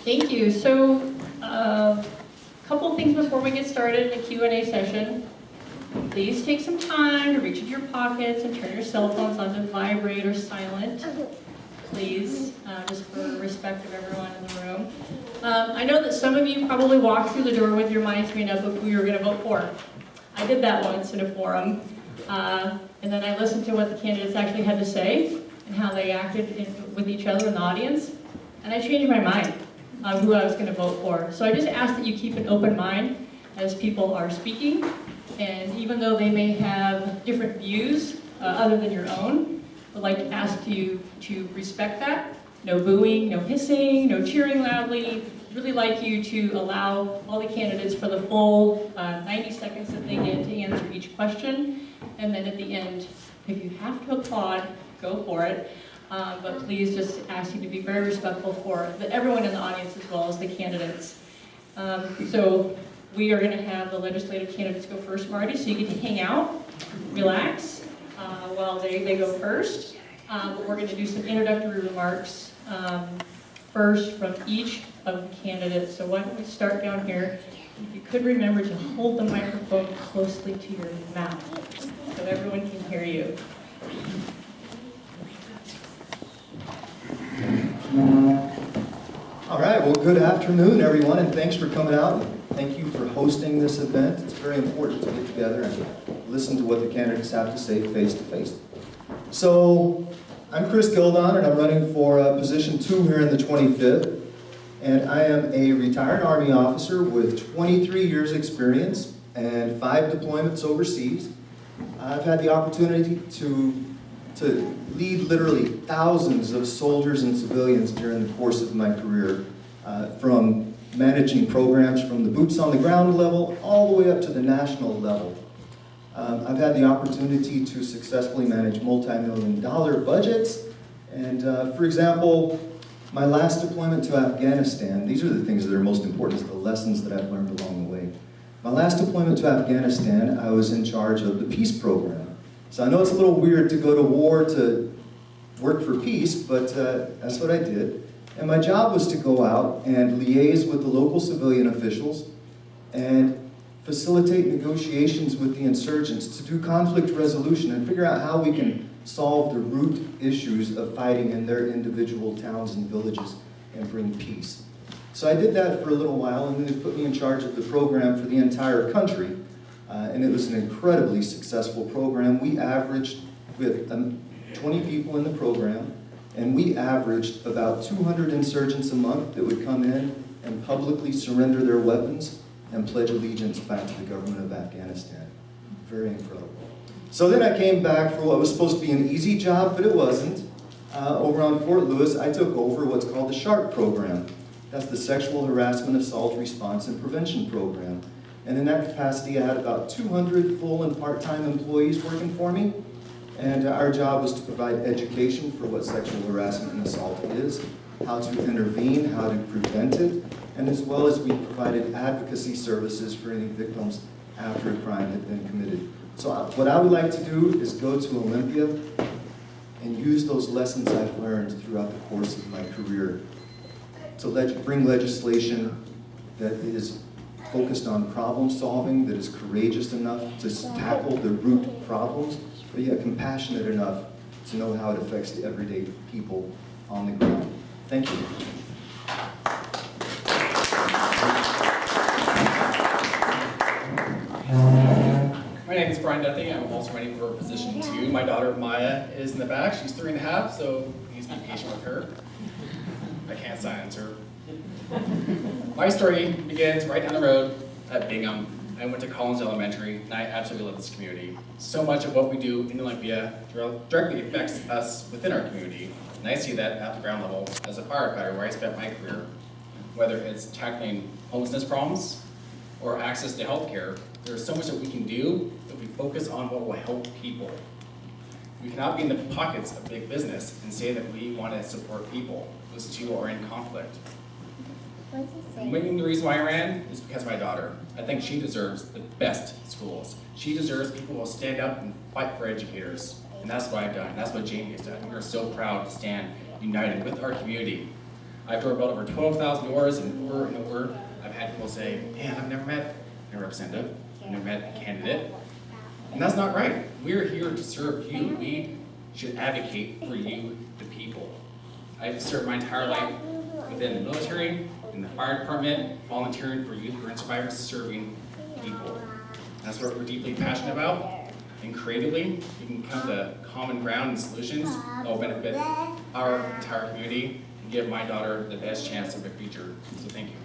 Thank you. So, a couple things before we get started in the Q&A session. Please take some time to reach into your pockets and turn your cell phones onto vibrate or silent. Please, just for respect of everyone in the room. I know that some of you probably walked through the door with your minds made up of who you were going to vote for. I did that once in a forum, and then I listened to what the candidates actually had to say and how they acted with each other in the audience, and I changed my mind on who I was going to vote for. So I just ask that you keep an open mind as people are speaking, and even though they may have different views other than your own, I'd like to ask you to respect that. No booing, no hissing, no cheering loudly. Really like you to allow all the candidates for the full 90 seconds that they get to answer each question. And then at the end, if you have to applaud, go for it. But please just ask you to be very respectful for everyone in the audience as well as the candidates. So we are going to have the legislative candidates go first, Marty, so you get to hang out, relax while they go first. But we're going to do some introductory remarks first from each of the candidates. So why don't we start down here. If you could remember to hold the microphone closely to your mouth so everyone can hear you. All right, well, good afternoon, everyone, and thanks for coming out. Thank you for hosting this event. It's very important to get together and listen to what the candidates have to say face to face. So, I'm Chris Gildon, and I'm running for position 2 here in the 25th. And I am a retired Army officer with 23 years experience and 5 deployments overseas. I've had the opportunity to lead literally thousands of soldiers and civilians during the course of my career, from managing programs from the boots on the ground level all the way up to the national level. I've had the opportunity to successfully manage multi-million-dollar budgets, and for example, my last deployment to Afghanistan, these are the things that are most important, is the lessons that I've learned along the way. My last deployment to Afghanistan, I was in charge of the peace program. So I know it's a little weird to go to war to work for peace, but that's what I did. And my job was to go out and liaise with the local civilian officials and facilitate negotiations with the insurgents to do conflict resolution and figure out how we can solve the root issues of fighting in their individual towns and villages and bring peace. So I did that for a little while, and then they put me in charge of the program for the entire country. And it was an incredibly successful program. We averaged, with 20 people in the program, and we averaged about 200 insurgents a month that would come in and publicly surrender their weapons and pledge allegiance back to the government of Afghanistan. Very incredible. So then I came back for what was supposed to be an easy job, but it wasn't. Over on Fort Lewis, I took over what's called the SHARP program. That's the Sexual Harassment, Assault, Response, and Prevention program. And in that capacity, I had about 200 full and part-time employees working for me. And our job was to provide education for what sexual harassment and assault is, how to intervene, how to prevent it, and as well as we provided advocacy services for any victims after a crime had been committed. So what I would like to do is go to Olympia and use those lessons I've learned throughout the course of my career to bring legislation that is focused on problem solving, that is courageous enough to tackle the root problems, but yet compassionate enough to know how it affects the everyday people on the ground. Thank you. My name is Brian Duthie. I'm also running for position 2. My daughter Maya is in the back. She's 3.5, so please be patient with her. I can't silence her. My story begins right down the road at Bingham. I went to Collins Elementary, and I absolutely love this community. So much of what we do in Olympia directly affects us within our community, and I see that at the ground level as a firefighter where I spent my career. Whether it's tackling homelessness problems or access to health care, there's so much that we can do if we focus on what will help people. We cannot be in the pockets of big business and say that we want to support people. Those two are in conflict. The reason why I ran is because of my daughter. I think she deserves the best schools. She deserves people who will stand up and fight for educators. And that's what I've done. That's what Jamie has done. We are so proud to stand united with our community. I've doorbelled over 12,000 doors, and over, I've had people say, man, I've never met a representative, I've never met a candidate. And that's not right. We're here to serve you. We should advocate for you, the people. I've served my entire life within the military, in the fire department, volunteering for youth and survivors, serving people. That's what we're deeply passionate about. And creatively, we can come to common ground and solutions that will benefit our entire community and give my daughter the best chance of a future. So thank you.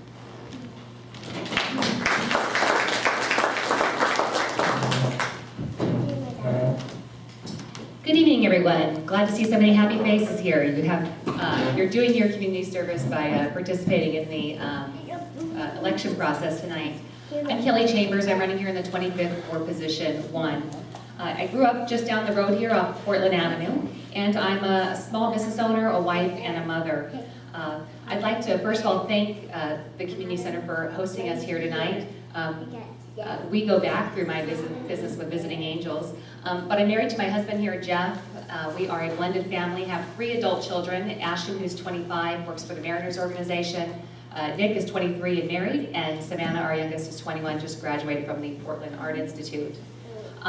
Good evening, everyone. Glad to see so many happy faces here. You're doing your community service by participating in the election process tonight. I'm Kelly Chambers. I'm running here in the 25th for position 1. I grew up just down the road here off Portland Avenue, and I'm a small business owner, a wife, and a mother. I'd like to first of all thank the Community Center for hosting us here tonight. We go back through my business with Visiting Angels, but I'm married to my husband here, Jeff. We are a blended family, have 3 adult children. Ashton, who's 25, works for the Mariners organization. Nick is 23 and married, and Savannah, our youngest, is 21, just graduated from the Portland Art Institute.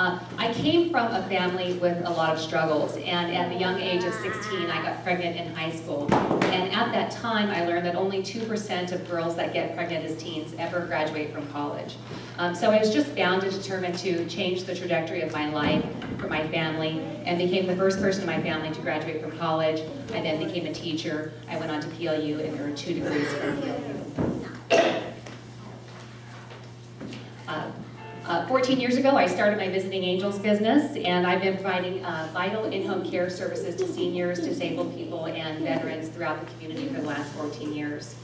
I came from a family with a lot of struggles, and at the young age of 16, I got pregnant in high school. And at that time, I learned that only 2% of girls that get pregnant as teens ever graduate from college. So I was just bound and determined to change the trajectory of my life for my family, and became the first person in my family to graduate from college. I then became a teacher. I went on to PLU and earned 2 degrees from PLU. 14 years ago, I started my Visiting Angels business, and I've been providing vital in-home care services to seniors, disabled people, and veterans throughout the community for the last 14 years.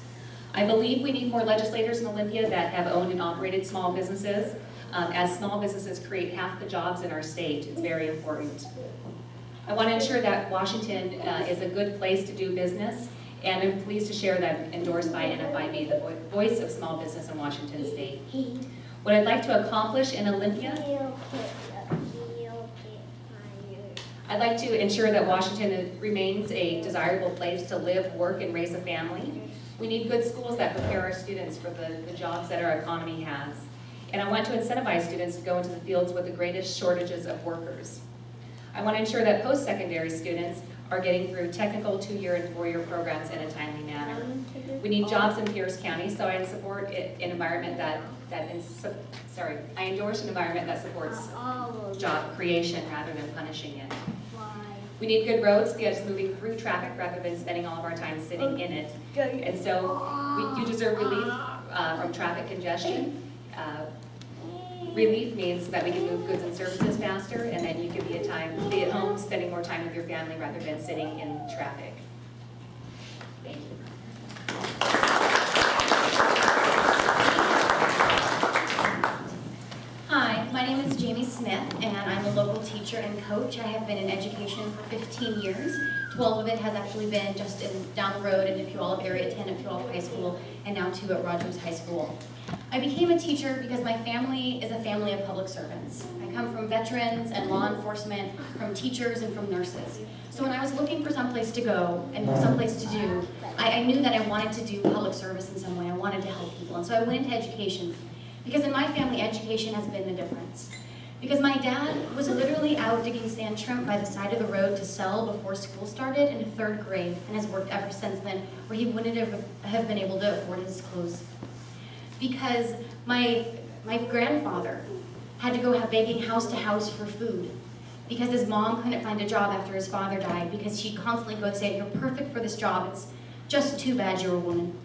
I believe we need more legislators in Olympia that have owned and operated small businesses, as small businesses create half the jobs in our state. It's very important. I want to ensure that Washington is a good place to do business, and I'm pleased to share that I'm endorsed by NFIB, the voice of small business in Washington state. What I'd like to accomplish in Olympia, I'd like to ensure that Washington remains a desirable place to live, work, and raise a family. We need good schools that prepare our students for the jobs that our economy has. And I want to incentivize students to go into the fields with the greatest shortages of workers. I want to ensure that post-secondary students are getting through technical 2-year and 4-year programs in a timely manner. We need jobs in Pierce County, so I support an environment I endorse an environment that supports job creation rather than punishing it. We need good roads to get us moving through traffic rather than spending all of our time sitting in it. And so you deserve relief from traffic congestion. Relief means that we can move goods and services faster, and then you can be at home spending more time with your family rather than sitting in traffic. Thank you. Hi, my name is Jamie Smith, and I'm a local teacher and coach. I have been in education for 15 years. 12 of it has actually been just down the road in the Puyallup area, 10 at Puyallup High School, and now 2 at Rogers High School. I became a teacher because my family is a family of public servants. I come from veterans and law enforcement, from teachers and from nurses. So when I was looking for someplace to go and someplace to do, I knew that I wanted to do public service in some way. I wanted to help people, and so I went into education. Because in my family, education has been the difference. Because my dad was literally out digging sand shrimp by the side of the road to sell before school started in 3rd grade, and has worked ever since then, where he wouldn't have been able to afford his clothes. Because my grandfather had to go begging house to house for food, because his mom couldn't find a job after his father died, because she'd constantly go say, "You're perfect for this job, it's just too bad you're a woman."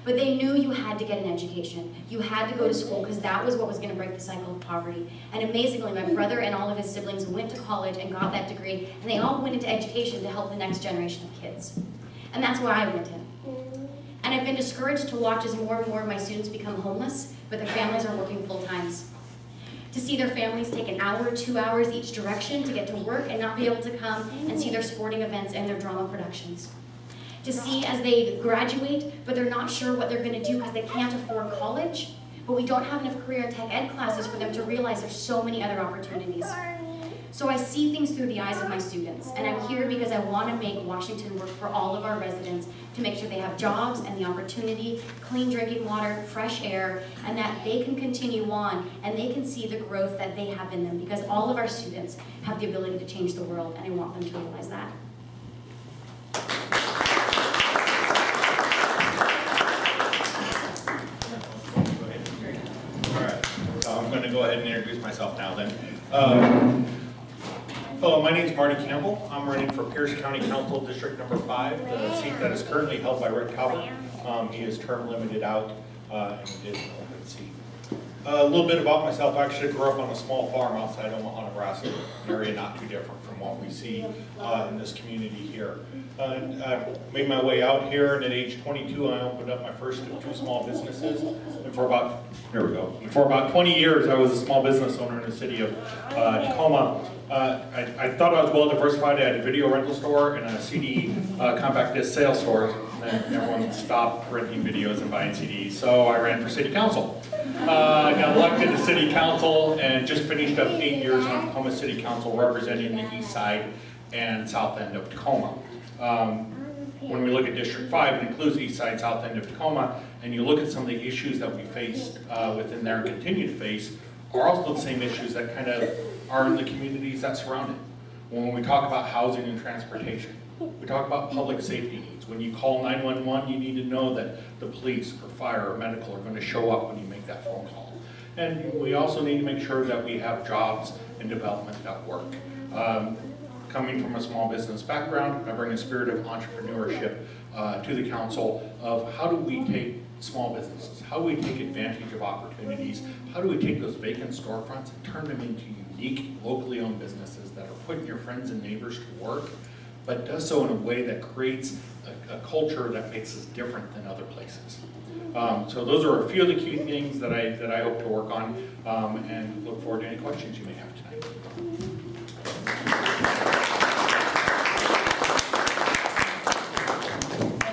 But they knew you had to get an education. You had to go to school because that was what was going to break the cycle of poverty. And amazingly, my brother and all of his siblings went to college and got that degree, and they all went into education to help the next generation of kids. And that's why I went in. And I've been discouraged to watch as more and more of my students become homeless, but their families are working full times. To see their families take an hour, 2 hours each direction to get to work and not be able to come and see their sporting events and their drama productions. To see as they graduate, but they're not sure what they're going to do because they can't afford college, but we don't have enough career and tech ed classes for them to realize there's so many other opportunities. So I see things through the eyes of my students, and I'm here because I want to make Washington work for all of our residents to make sure they have jobs and the opportunity, clean drinking water, fresh air, and that they can continue on and they can see the growth that they have in them, because all of our students have the ability to change the world, and I want them to realize that. All right, so I'm going to go ahead and introduce myself now then. Hello, my name is Marty Campbell. I'm running for Pierce County Council District Number 5, the seat that is currently held by Rick Talbot. He is term limited out and it is an open seat. A little bit about myself. I actually grew up on a small farm outside Omaha, Nebraska, an area not too different from what we see in this community here. I made my way out here, and at age 22, I opened up my first of 2 small businesses. And for about 20 years, I was a small business owner in the city of Tacoma. I thought I was well diversified. I had a video rental store and a CD compact disc sales store. And then everyone stopped renting videos and buying CDs, so I ran for city council. Got elected to city council and just finished up 8 years on Tacoma City Council representing the east side and south end of Tacoma. When we look at District 5, it includes the east side, south end of Tacoma, and you look at some of the issues that we faced within there and continue to face are also the same issues that kind of are in the communities that surround it. When we talk about housing and transportation, we talk about public safety needs. When you call 911, you need to know that the police or fire or medical are going to show up when you make that phone call. And we also need to make sure that we have jobs and development that work. Coming from a small business background, I bring a spirit of entrepreneurship to the council of how do we take small businesses, how do we take advantage of opportunities, how do we take those vacant storefronts and turn them into unique, locally owned businesses that are putting your friends and neighbors to work, but does so in a way that creates a culture that makes us different than other places. So those are a few of the key things that I hope to work on, and look forward to any questions you may have tonight.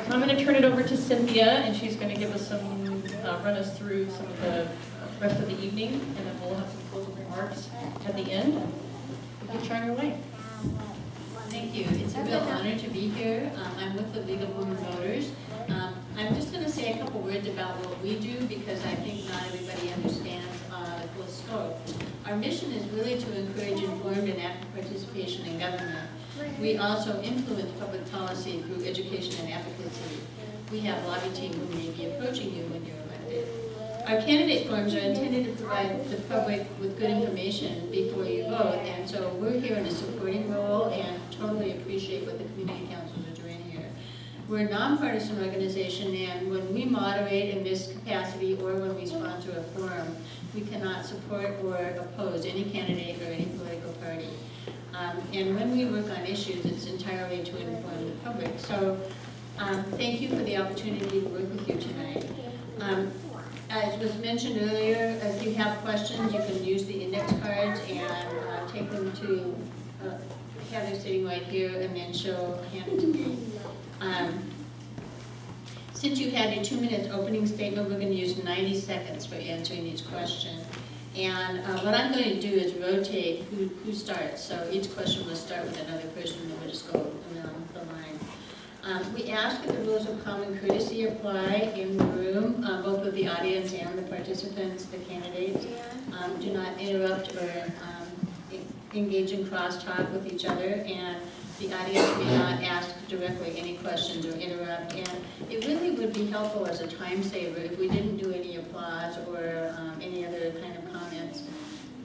So I'm going to turn it over to Cynthia, and she's going to give us run us through some of the rest of the evening, and then we'll have some closing remarks at the end. You can shine your way. Thank you. It's a real honor to be here. I'm with the League of Women Voters. I'm just going to say a couple words about what we do because I think not everybody understands the full scope. Our mission is really to encourage informed and active participation in government. We also influence public policy through education and advocacy. We have lobby team who may be approaching you when you're elected. Our candidate forums are intended to provide the public with good information before you vote, and so we're here in a supporting role and totally appreciate what the community councils are doing here. We're a nonpartisan organization, and when we moderate in this capacity or when we sponsor a forum, we cannot support or oppose any candidate or any political party. And when we work on issues, it's entirely to inform the public. So thank you for the opportunity to work with you tonight. As was mentioned earlier, if you have questions, you can use the index cards and take them to Heather sitting right here and then hand it to me. Since you had your 2 minutes opening statement, we're going to use 90 seconds for answering each question. And what I'm going to do is rotate who starts. So each question will start with another person, and we'll just go around the line. We ask that the rules of common courtesy apply in the room, both with the audience and the participants, the candidates. Do not interrupt or engage in crosstalk with each other, and the audience may not ask directly any questions or interrupt. And it really would be helpful as a time saver if we didn't do any applause or any other kind of comments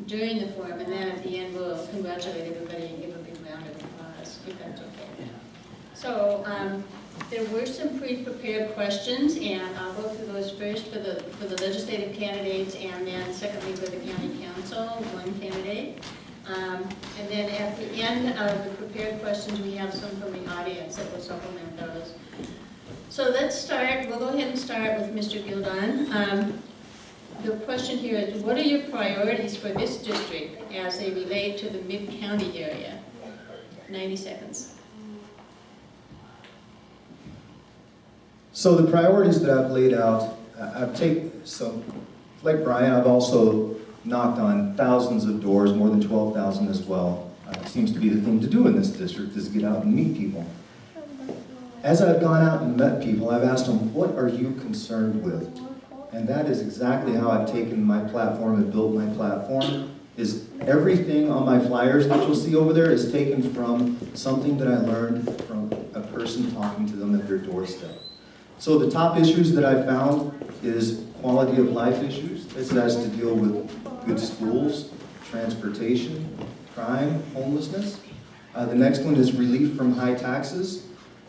during the forum, and then at the end we'll congratulate everybody and give a big round of applause, if that's okay. So there were some pre-prepared questions, and I'll go through those first for the legislative candidates, and then secondly for the county council, one candidate. And then at the end of the prepared questions, we have some from the audience that will supplement those. So let's start. We'll go ahead and start with Mr. Gildon. The question here is, what are your priorities for this district as they relate to the mid-county area? 90 seconds. So the priorities that I've laid out, like Brian, I've also knocked on thousands of doors, more than 12,000 as well, seems to be the thing to do in this district, is get out and meet people. As I've gone out and met people, I've asked them, what are you concerned with? And that is exactly how I've taken my platform and built my platform, is everything on my flyers that you'll see over there is taken from something that I learned from a person talking to them at their doorstep. So the top issues that I found is quality of life issues. This has to deal with good schools, transportation, crime, homelessness. The next one is relief from high taxes.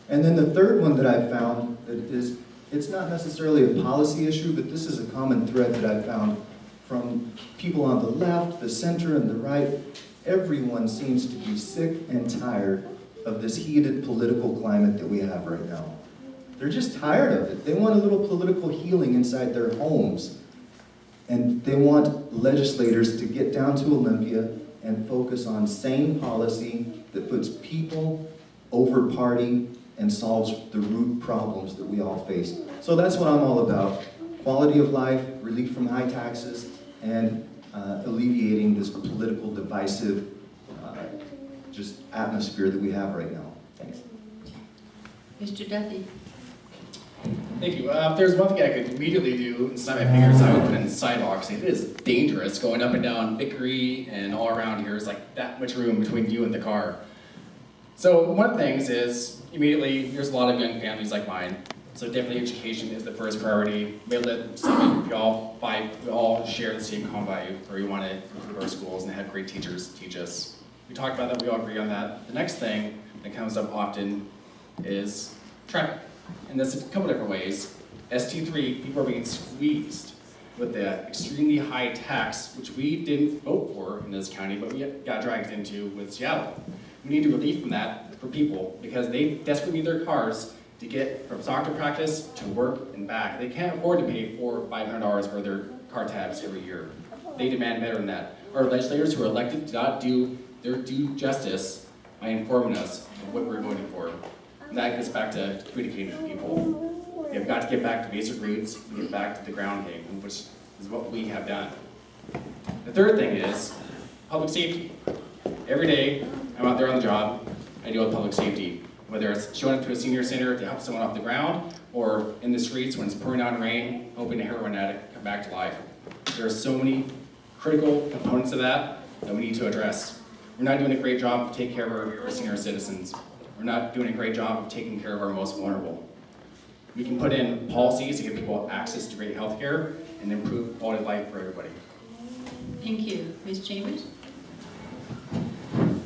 And then the third one that I found that is, it's not necessarily a policy issue, but this is a common thread that I found from people on the left, the center, and the right. Everyone seems to be sick and tired of this heated political climate that we have right now. They're just tired of it. They want a little political healing inside their homes. And they want legislators to get down to Olympia and focus on sane policy that puts people over party and solves the root problems that we all face. So that's what I'm all about. Quality of life, relief from high taxes, and alleviating this political divisive just atmosphere that we have right now. Thanks. Mr. Duffy? Thank you. If there's one thing I could immediately do inside my fingers, I would put in sidewalks. It is dangerous going up and down Vickery and all around here. It's like that much room between you and the car. So one of the things is, immediately, there's a lot of young families like mine. So definitely education is the first priority. We all share the same common value, where we want to improve our schools and have great teachers teach us. We talked about that, we all agree on that. The next thing that comes up often is traffic. And that's a couple different ways. ST3, people are being squeezed with the extremely high tax, which we didn't vote for in this county, but we got dragged into with Seattle. We need to relief from that for people because they desperately need their cars to get from soccer practice to work and back. They can't afford to pay $400 or $500 for their car tabs every year. They demand better than that. Our legislators who are elected did not do their due justice by informing us of what we're voting for. And that gets back to communicating with people. We've got to get back to basic roots and get back to the ground game, which is what we have done. The third thing is public safety. Every day I'm out there on the job, I deal with public safety. Whether it's showing up to a senior center to help someone off the ground, or in the streets when it's pouring out rain, hoping a heroin addict come back to life. There are so many critical components of that that we need to address. We're not doing a great job of taking care of our senior citizens. We're not doing a great job of taking care of our most vulnerable. We can put in policies to give people access to great health care and improve quality of life for everybody. Thank you. Ms. Chambers?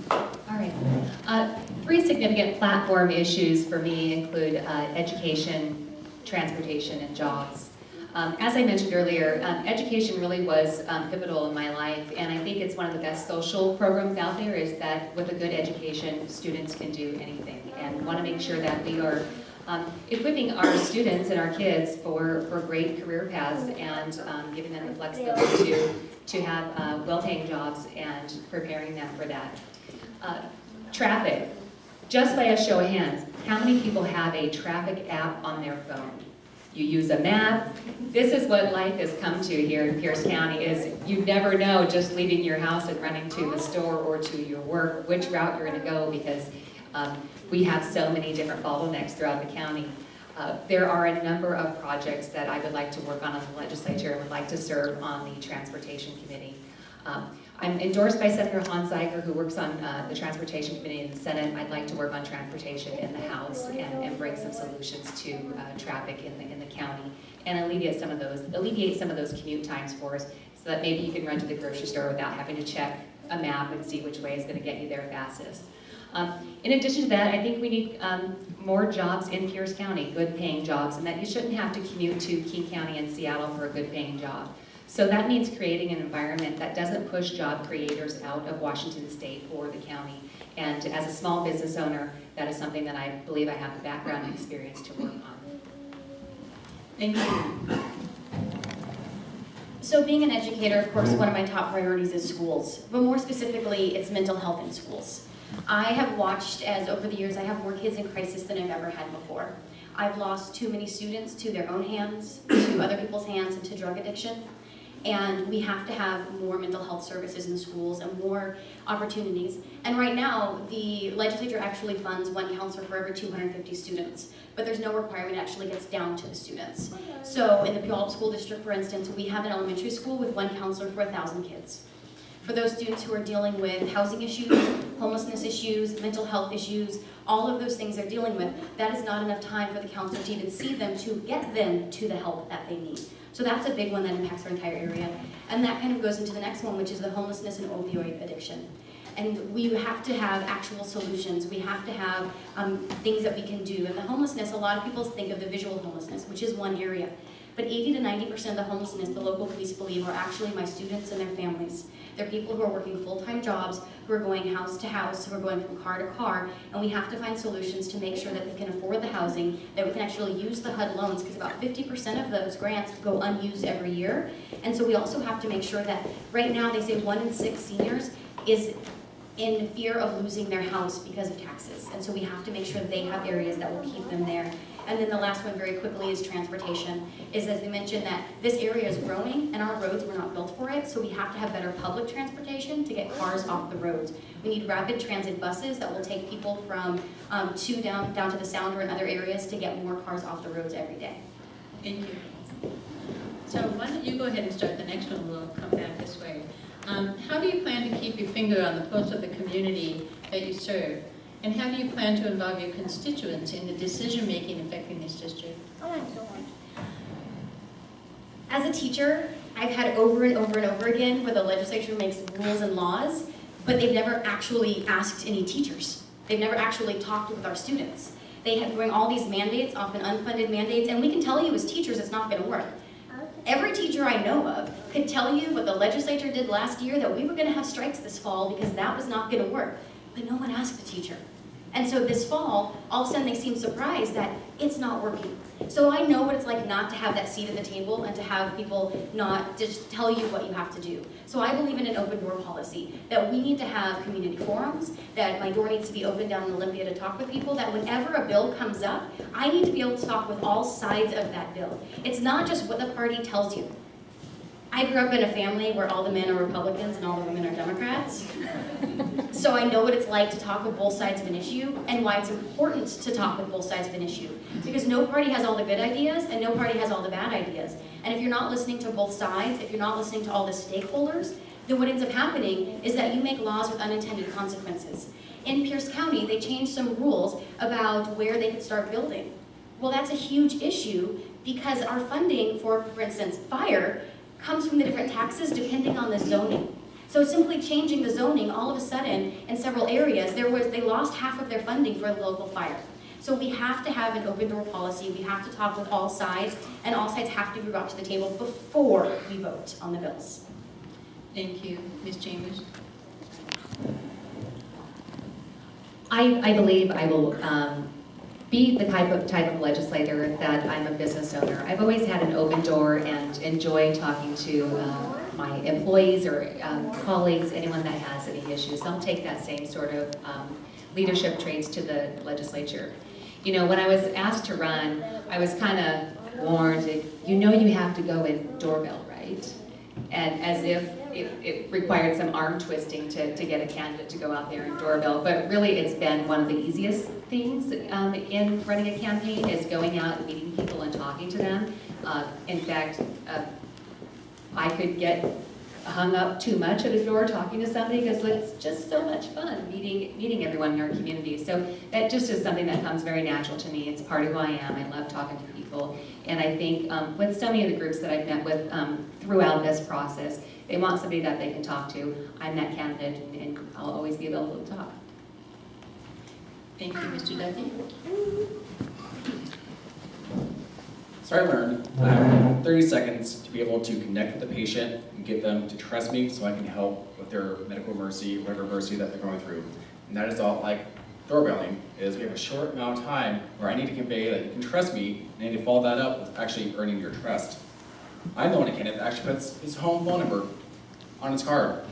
All right. Three significant platform issues for me include education, transportation, and jobs. As I mentioned earlier, education really was pivotal in my life, and I think it's one of the best social programs out there is that with a good education, students can do anything. And we want to make sure that we are equipping our students and our kids for great career paths and giving them the flexibility to have well-paying jobs and preparing them for that. Traffic. Just by a show of hands, how many people have a traffic app on their phone? You use a map. This is what life has come to here in Pierce County is you never know just leaving your house and running to the store or to your work which route you're going to go because we have so many different bottlenecks throughout the county. There are a number of projects that I would like to work on the legislature and would like to serve on the Transportation Committee. I'm endorsed by Senator Hans Zeiger, who works on the Transportation Committee in the Senate. I'd like to work on transportation in the House and bring some solutions to traffic in the county and alleviate some of those commute times for us so that maybe you can run to the grocery store without having to check a map and see which way is going to get you there fastest. In addition to that, I think we need more jobs in Pierce County, good paying jobs, and that you shouldn't have to commute to King County and Seattle for a good paying job. So that means creating an environment that doesn't push job creators out of Washington State or the county. And as a small business owner, that is something that I believe I have the background and experience to work on. Thank you. So being an educator, of course, one of my top priorities is schools, but more specifically, it's mental health in schools. I have watched as over the years, I have more kids in crisis than I've ever had before. I've lost too many students to their own hands, to other people's hands, and to drug addiction. And we have to have more mental health services in schools and more opportunities. And right now, the legislature actually funds one counselor for every 250 students, but there's no requirement it actually gets down to the students. So in the Puyallup School District, for instance, we have an elementary school with one counselor for 1,000 kids. For those students who are dealing with housing issues, homelessness issues, mental health issues, all of those things they're dealing with, that is not enough time for the counselor to even see them to get them to the help that they need. So that's a big one that impacts our entire area. And that kind of goes into the next one, which is the homelessness and opioid addiction. And we have to have actual solutions. We have to have things that we can do. And the homelessness, a lot of people think of the visual homelessness, which is one area. But 80 to 90% of the homelessness, the local police believe, are actually my students and their families. They're people who are working full-time jobs, who are going house to house, who are going from car to car, and we have to find solutions to make sure that they can afford the housing, that we can actually use the HUD loans, because about 50% of those grants go unused every year. And so we also have to make sure that, right now they say 1 in 6 seniors is in fear of losing their house because of taxes. And so we have to make sure they have areas that will keep them there. And then the last one very quickly is transportation, is as we mentioned that this area is growing and our roads were not built for it, so we have to have better public transportation to get cars off the roads. We need rapid transit buses that will take people from down to the Sounder and other areas to get more cars off the roads every day. Thank you. So why don't you go ahead and start the next one, we'll come back this way. How do you plan to keep your finger on the pulse of the community that you serve? And how do you plan to involve your constituents in the decision-making affecting this district? As a teacher, I've had over and over and over again where the legislature makes rules and laws, but they've never actually asked any teachers. They've never actually talked with our students. They bring all these mandates, often unfunded mandates, and we can tell you as teachers it's not going to work. Every teacher I know of could tell you what the legislature did last year, that we were going to have strikes this fall because that was not going to work. But no one asked the teacher. And so this fall, all of a sudden they seem surprised that it's not working. So I know what it's like not to have that seat at the table and to have people not just tell you what you have to do. So I believe in an open door policy, that we need to have community forums, that my door needs to be open down in Olympia to talk with people, that whenever a bill comes up, I need to be able to talk with all sides of that bill. It's not just what the party tells you. I grew up in a family where all the men are Republicans and all the women are Democrats. So I know what it's like to talk with both sides of an issue and why it's important to talk with both sides of an issue. Because no party has all the good ideas and no party has all the bad ideas. And if you're not listening to both sides, if you're not listening to all the stakeholders, then what ends up happening is that you make laws with unintended consequences. In Pierce County, they changed some rules about where they could start building. Well, that's a huge issue because our funding for instance, fire, comes from the different taxes depending on the zoning. So simply changing the zoning, all of a sudden, in several areas, they lost half of their funding for the local fire. So we have to have an open door policy, we have to talk with all sides, and all sides have to be brought to the table before we vote on the bills. Thank you. Ms. Chambers? I believe I will be the type of legislator that I'm a business owner. I've always had an open door and enjoy talking to my employees or colleagues, anyone that has any issues. I'll take that same sort of leadership traits to the legislature. You know, when I was asked to run, I was kind of warned, you know you have to go in doorbell, right? And as if it required some arm twisting to get a candidate to go out there and doorbell. But really, it's been one of the easiest things in running a campaign is going out and meeting people and talking to them. In fact, I could get hung up too much at a door talking to somebody because it's just so much fun meeting everyone in our community. So that just is something that comes very natural to me. It's part of who I am. I love talking to people. And I think with so many of the groups that I've met with throughout this process, they want somebody that they can talk to. I'm that candidate, and I'll always be available to talk. Thank you, Mr. Duffy. So I learned that I have 30 seconds to be able to connect with the patient and get them to trust me so I can help with their medical emergency, whatever emergency that they're going through. And that is all like doorbelling, is we have a short amount of time where I need to convey that you can trust me, and I need to follow that up with actually earning your trust. I'm the only candidate that actually puts his home phone number on his card.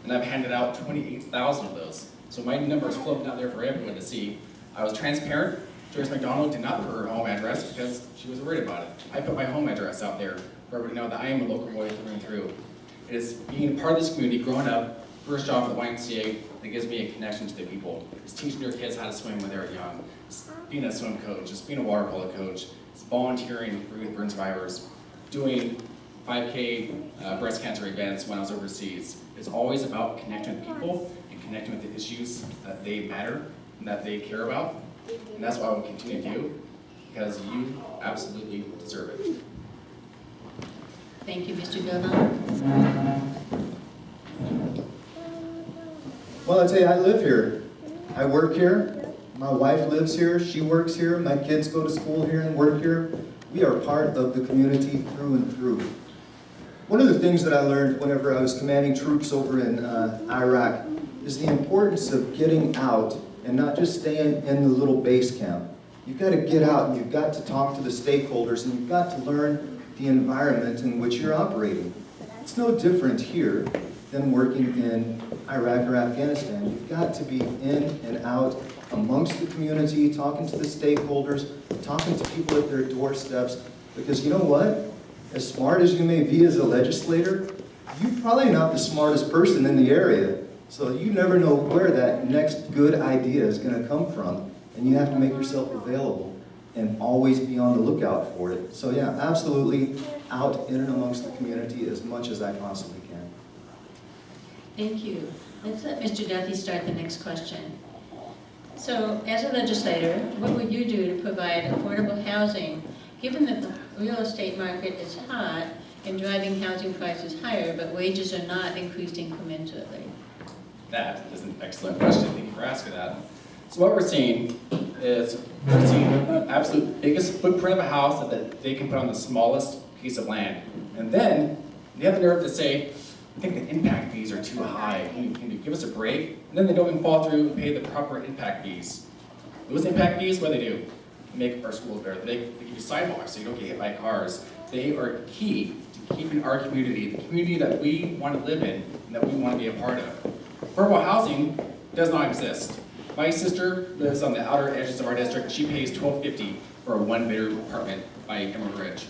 And I've handed out 28,000 of those. So my number is floating out there for everyone to see. I was transparent. Joyce McDonald did not put her home address because she was worried about it. I put my home address out there for everyone to know that I am a local boy through and through. It is being part of this community, growing up, first job at the YMCA, that gives me a connection to the people. It's teaching your kids how to swim when they're young. It's being a swim coach, it's being a water polo coach, it's volunteering for youth burn survivors, doing 5K breast cancer events when I was overseas. It's always about connecting with people and connecting with the issues that they matter and that they care about. And that's what I will continue to do, because you absolutely deserve it. Thank you, Mr. Gilman. Well, I tell you, I live here. I work here. My wife lives here. She works here. My kids go to school here and work here. We are part of the community through and through. One of the things that I learned whenever I was commanding troops over in Iraq is the importance of getting out and not just staying in the little base camp. You've got to get out and you've got to talk to the stakeholders and you've got to learn the environment in which you're operating. It's no different here than working in Iraq or Afghanistan. You've got to be in and out amongst the community, talking to the stakeholders, talking to people at their doorsteps, because you know what? As smart as you may be as a legislator, you're probably not the smartest person in the area. So you never know where that next good idea is going to come from, and you have to make yourself available and always be on the lookout for it. So yeah, absolutely out in and amongst the community as much as I possibly can. Thank you. Let's let Mr. Duffy start the next question. So, as a legislator, what would you do to provide affordable housing, given that the real estate market is hot and driving housing prices higher, but wages are not increasing commensurately? That is an excellent question. Thank you for asking that. So what we're seeing is we're seeing the absolute biggest footprint of a house that they can put on the smallest piece of land. And then they have the nerve to say, I think the impact fees are too high. Can you give us a break? And then they don't even follow through and pay the proper impact fees. Those impact fees, what do? They make our schools better. They give you sidewalks so you don't get hit by cars. They are key to keeping our community, the community that we want to live in and that we want to be a part of. Affordable housing does not exist. My sister lives on the outer edges of our district. She pays $12.50 for a one-bedroom apartment by Emerald Ridge.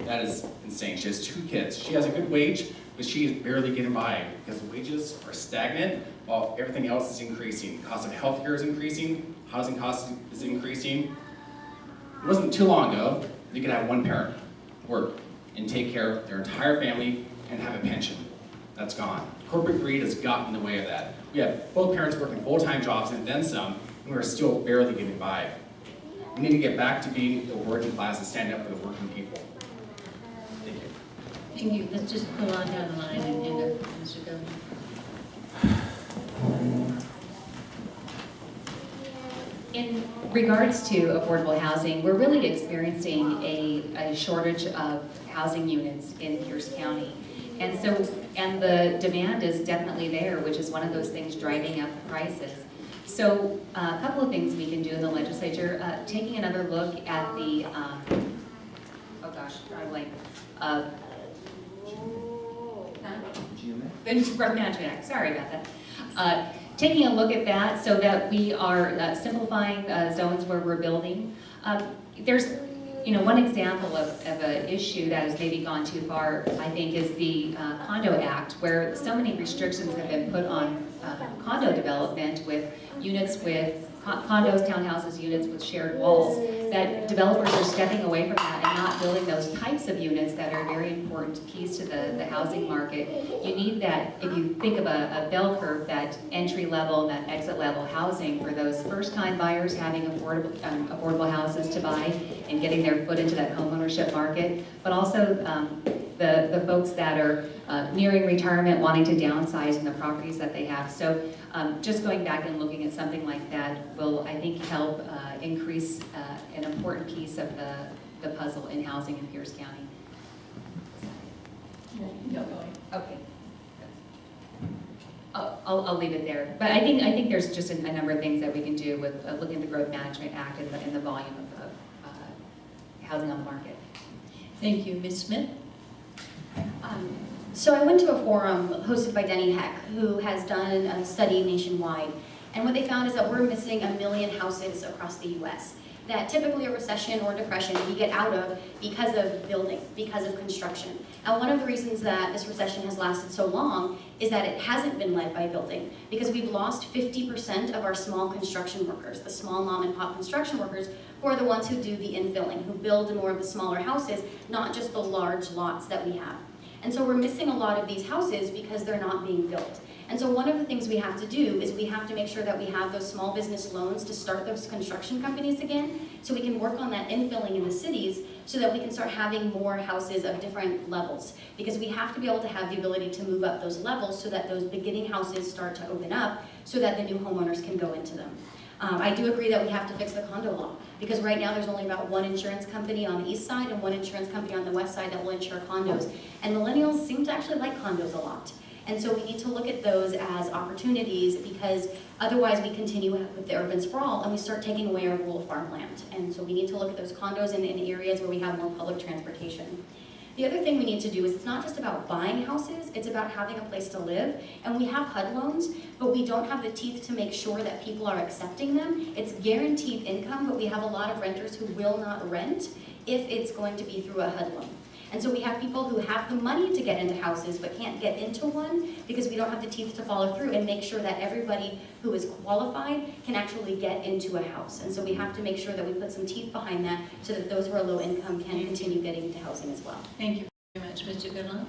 That is insane. She has 2 kids. She has a good wage, but she is barely getting by because wages are stagnant while everything else is increasing. The cost of healthcare is increasing, housing costs is increasing. It wasn't too long ago you could have one parent work and take care of their entire family and have a pension. That's gone. Corporate greed has gotten in the way of that. We have both parents working full-time jobs and then some, and we're still barely getting by. We need to get back to being the working class and stand up for the working people. Thank you. Thank you. Let's just go on down the line and end up, Mr. Gilman. In regards to affordable housing, we're really experiencing a shortage of housing units in Pierce County. And the demand is definitely there, which is one of those things driving up the prices. So a couple of things we can do in the legislature, taking another look at the, Growth Management Act, sorry about that. Taking a look at that so that we are simplifying zones where we're building. There's one example of an issue that has maybe gone too far, I think, is the Condo Act, where so many restrictions have been put on condo development with units with condos, townhouses, units with shared walls, that developers are stepping away from that and not building those types of units that are very important keys to the housing market. You need that, if you think of a bell curve, that entry level and that exit level housing for those first time buyers having affordable houses to buy and getting their foot into that homeownership market, but also the folks that are nearing retirement, wanting to downsize in the properties that they have. So just going back and looking at something like that will, I think, help increase an important piece of the puzzle in housing in Pierce County. No, going. Okay. I'll leave it there. But I think there's just a number of things that we can do with looking at the Growth Management Act and the volume of housing on the market. Thank you. Ms. Smith? So I went to a forum hosted by Denny Heck, who has done a study nationwide. And what they found is that we're missing 1 million houses across the US. that typically a recession or depression we get out of because of building, because of construction. And one of the reasons that this recession has lasted so long is that it hasn't been led by building, because we've lost 50% of our small construction workers, the small mom and pop construction workers, who are the ones who do the infilling, who build more of the smaller houses, not just the large lots that we have. And so we're missing a lot of these houses because they're not being built. And so one of the things we have to do is we have to make sure that we have those small business loans to start those construction companies again, so we can work on that infilling in the cities so that we can start having more houses of different levels. Because we have to be able to have the ability to move up those levels so that those beginning houses start to open up so that the new homeowners can go into them. I do agree that we have to fix the condo law, because right now there's only about one insurance company on the east side and one insurance company on the west side that will insure condos. And millennials seem to actually like condos a lot. And so we need to look at those as opportunities, because otherwise we continue with the urban sprawl and we start taking away our rural farmland. And so we need to look at those condos in areas where we have more public transportation. The other thing we need to do is it's not just about buying houses, it's about having a place to live. And we have HUD loans, but we don't have the teeth to make sure that people are accepting them. It's guaranteed income, but we have a lot of renters who will not rent if it's going to be through a HUD loan. And so we have people who have the money to get into houses but can't get into one because we don't have the teeth to follow through and make sure that everybody who is qualified can actually get into a house. And so we have to make sure that we put some teeth behind that so that those who are low income can continue getting into housing as well. Thank you very much, Mr. Goodland.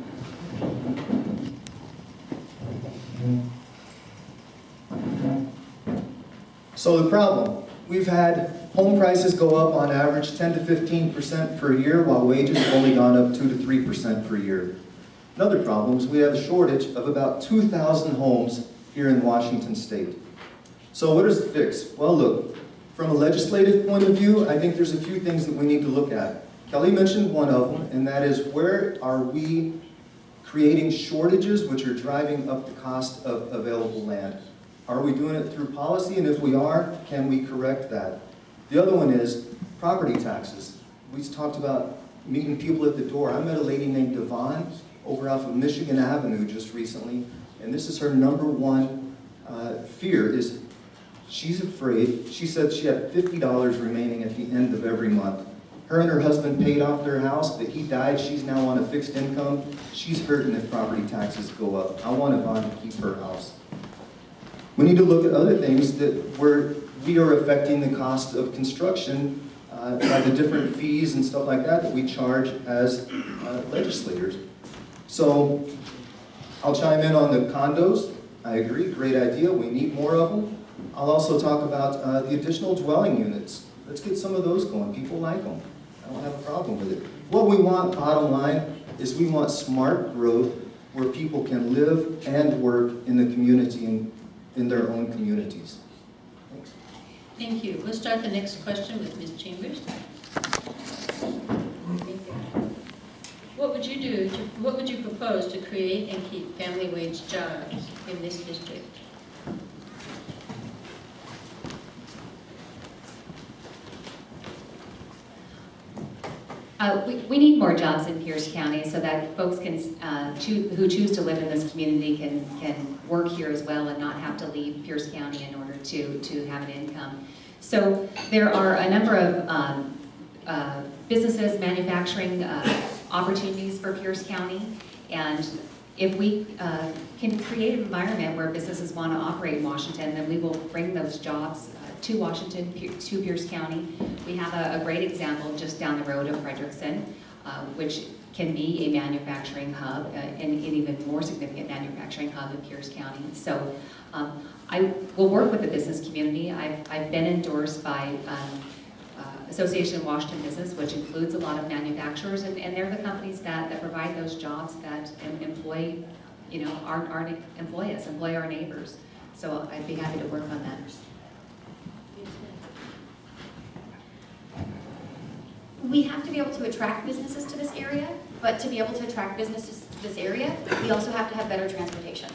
So the problem, we've had home prices go up on average 10 to 15% per year, while wages have only gone up 2 to 3% per year. Another problem is we have a shortage of about 2,000 homes here in Washington state. So what is the fix? Well, look, from a legislative point of view, I think there's a few things that we need to look at. Kelly mentioned one of them, and that is, where are we creating shortages which are driving up the cost of available land? Are we doing it through policy? And if we are, can we correct that? The other one is property taxes. We talked about meeting people at the door. I met a lady named Devon over off of Michigan Avenue just recently, and this is her number one fear, is she's afraid. She said she had $50 remaining at the end of every month. Her and her husband paid off their house, but he died. She's now on a fixed income. She's hurting if property taxes go up. I want Yvonne to keep her house. We need to look at other things that we are affecting the cost of construction by the different fees and stuff like that we charge as legislators. So I'll chime in on the condos. I agree, great idea. We need more of them. I'll also talk about the additional dwelling units. Let's get some of those going. People like them. I don't have a problem with it. What we want, bottom line, is we want smart growth where people can live and work in the community and in their own communities. Thanks. Thank you. We'll start the next question with Ms. Chambers. What would you propose to create and keep family wage jobs in this district? We need more jobs in Pierce County so that folks can who choose to live in this community can work here as well and not have to leave Pierce County in order to have an income. So there are a number of businesses, manufacturing opportunities for Pierce County, and if we can create an environment where businesses want to operate in Washington, then we will bring those jobs to Washington, to Pierce County. We have a great example just down the road of Frederickson, which can be a manufacturing hub, and an even more significant manufacturing hub in Pierce County. So I will work with the business community. I've been endorsed by Association of Washington Business, which includes a lot of manufacturers, and they're the companies that provide those jobs that employ, employ our neighbors. So I'd be happy to work on that. We have to be able to attract businesses to this area, but to be able to attract businesses to this area, we also have to have better transportation.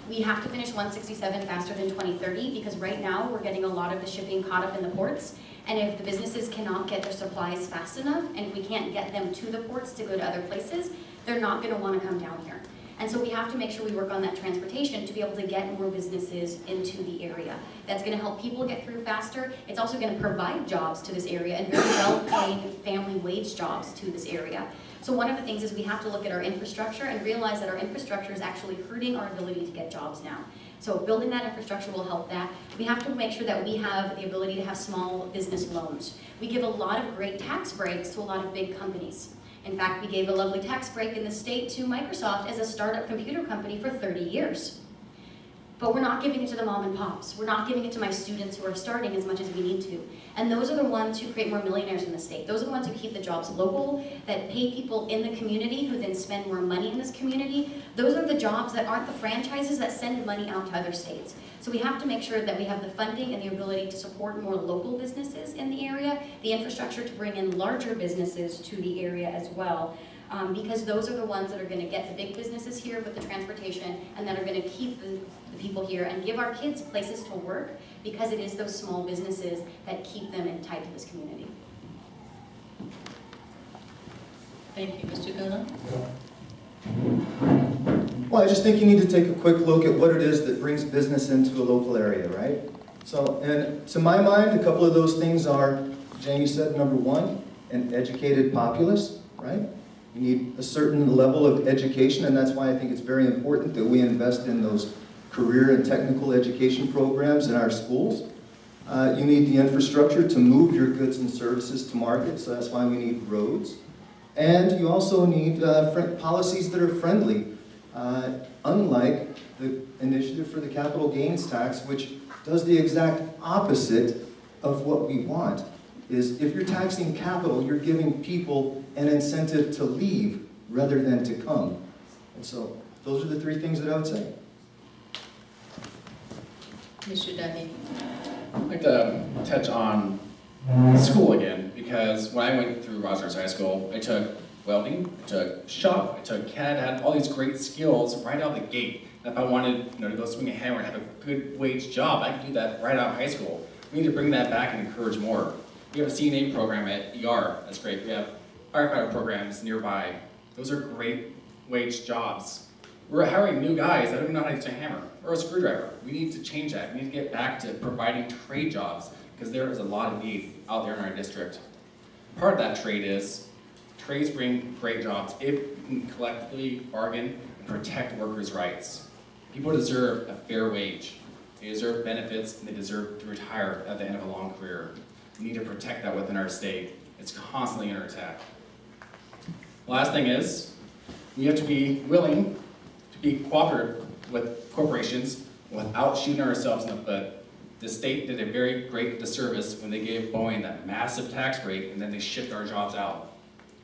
We have to finish 167 faster than 2030, because right now we're getting a lot of the shipping caught up in the ports, and if the businesses cannot get their supplies fast enough, and if we can't get them to the ports to go to other places, they're not going to want to come down here. And so we have to make sure we work on that transportation to be able to get more businesses into the area. That's gonna help people get through faster. It's also gonna provide jobs to this area and very well-paid family wage jobs to this area. So one of the things is we have to look at our infrastructure and realize that our infrastructure is actually hurting our ability to get jobs now. So building that infrastructure will help that. We have to make sure that we have the ability to have small business loans. We give a lot of great tax breaks to a lot of big companies. In fact, we gave a lovely tax break in the state to Microsoft as a startup computer company for 30 years. But we're not giving it to the mom and pops. We're not giving it to my students who are starting as much as we need to. And those are the ones who create more millionaires in the state. Those are the ones who keep the jobs local, that pay people in the community who then spend more money in this community. Those are the jobs that aren't the franchises that send money out to other states. So we have to make sure that we have the funding and the ability to support more local businesses in the area, the infrastructure to bring in larger businesses to the area as well. Because those are the ones that are going to get the big businesses here with the transportation and that are going to keep the people here and give our kids places to work, because it is those small businesses that keep them tied to this community. Thank you. Mr. Gunnar? Well, I just think you need to take a quick look at what it is that brings business into a local area, right? So, and to my mind, a couple of those things are, Jamie said, number one, an educated populace, right? You need a certain level of education, and that's why I think it's very important that we invest in those career and technical education programs in our schools. You need the infrastructure to move your goods and services to market, so that's why we need roads. And you also need policies that are friendly, unlike the initiative for the capital gains tax, which does the exact opposite of what we want. Is if you're taxing capital, you're giving people an incentive to leave rather than to come. And so those are the three things that I would say. Mr. Duffy? I'd like to touch on school again, because when I went through Rogers High School, I took welding, I took shop, I took CAD, I had all these great skills right out the gate. If I wanted to go swing a hammer and have a good wage job, I could do that right out of high school. We need to bring that back and encourage more. We have a CNA program at ER, that's great. We have firefighter programs nearby. Those are great wage jobs. We're hiring new guys that don't even know how to use a hammer or a screwdriver. We need to change that. We need to get back to providing trade jobs, because there is a lot of need out there in our district. Part of that trade is, trades bring great jobs if we can collectively bargain and protect workers' rights. People deserve a fair wage. They deserve benefits, and they deserve to retire at the end of a long career. We need to protect that within our state. It's constantly under attack. The last thing is, we have to be willing to be cooperative with corporations without shooting ourselves in the foot. The state did a very great disservice when they gave Boeing that massive tax break and then they shipped our jobs out.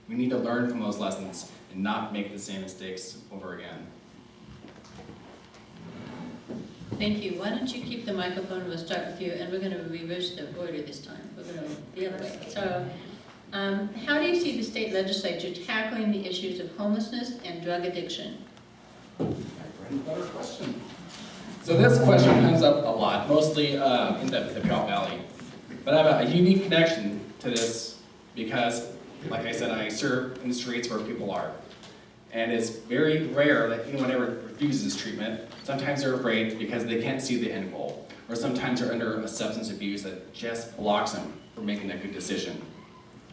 We need to learn from those lessons and not make the same mistakes over again. Thank you. Why don't you keep the microphone, we'll start with you, and we're going to reverse the order this time. We're going to the other way. So, how do you see the state legislature tackling the issues of homelessness and drug addiction? Question. So this question comes up a lot, mostly in the Puyallup Valley. But I have a unique connection to this because, like I said, I serve in the streets where people are. And it's very rare that anyone ever refuses treatment. Sometimes they're afraid because they can't see the end goal. Or sometimes they're under a substance abuse that just blocks them from making a good decision.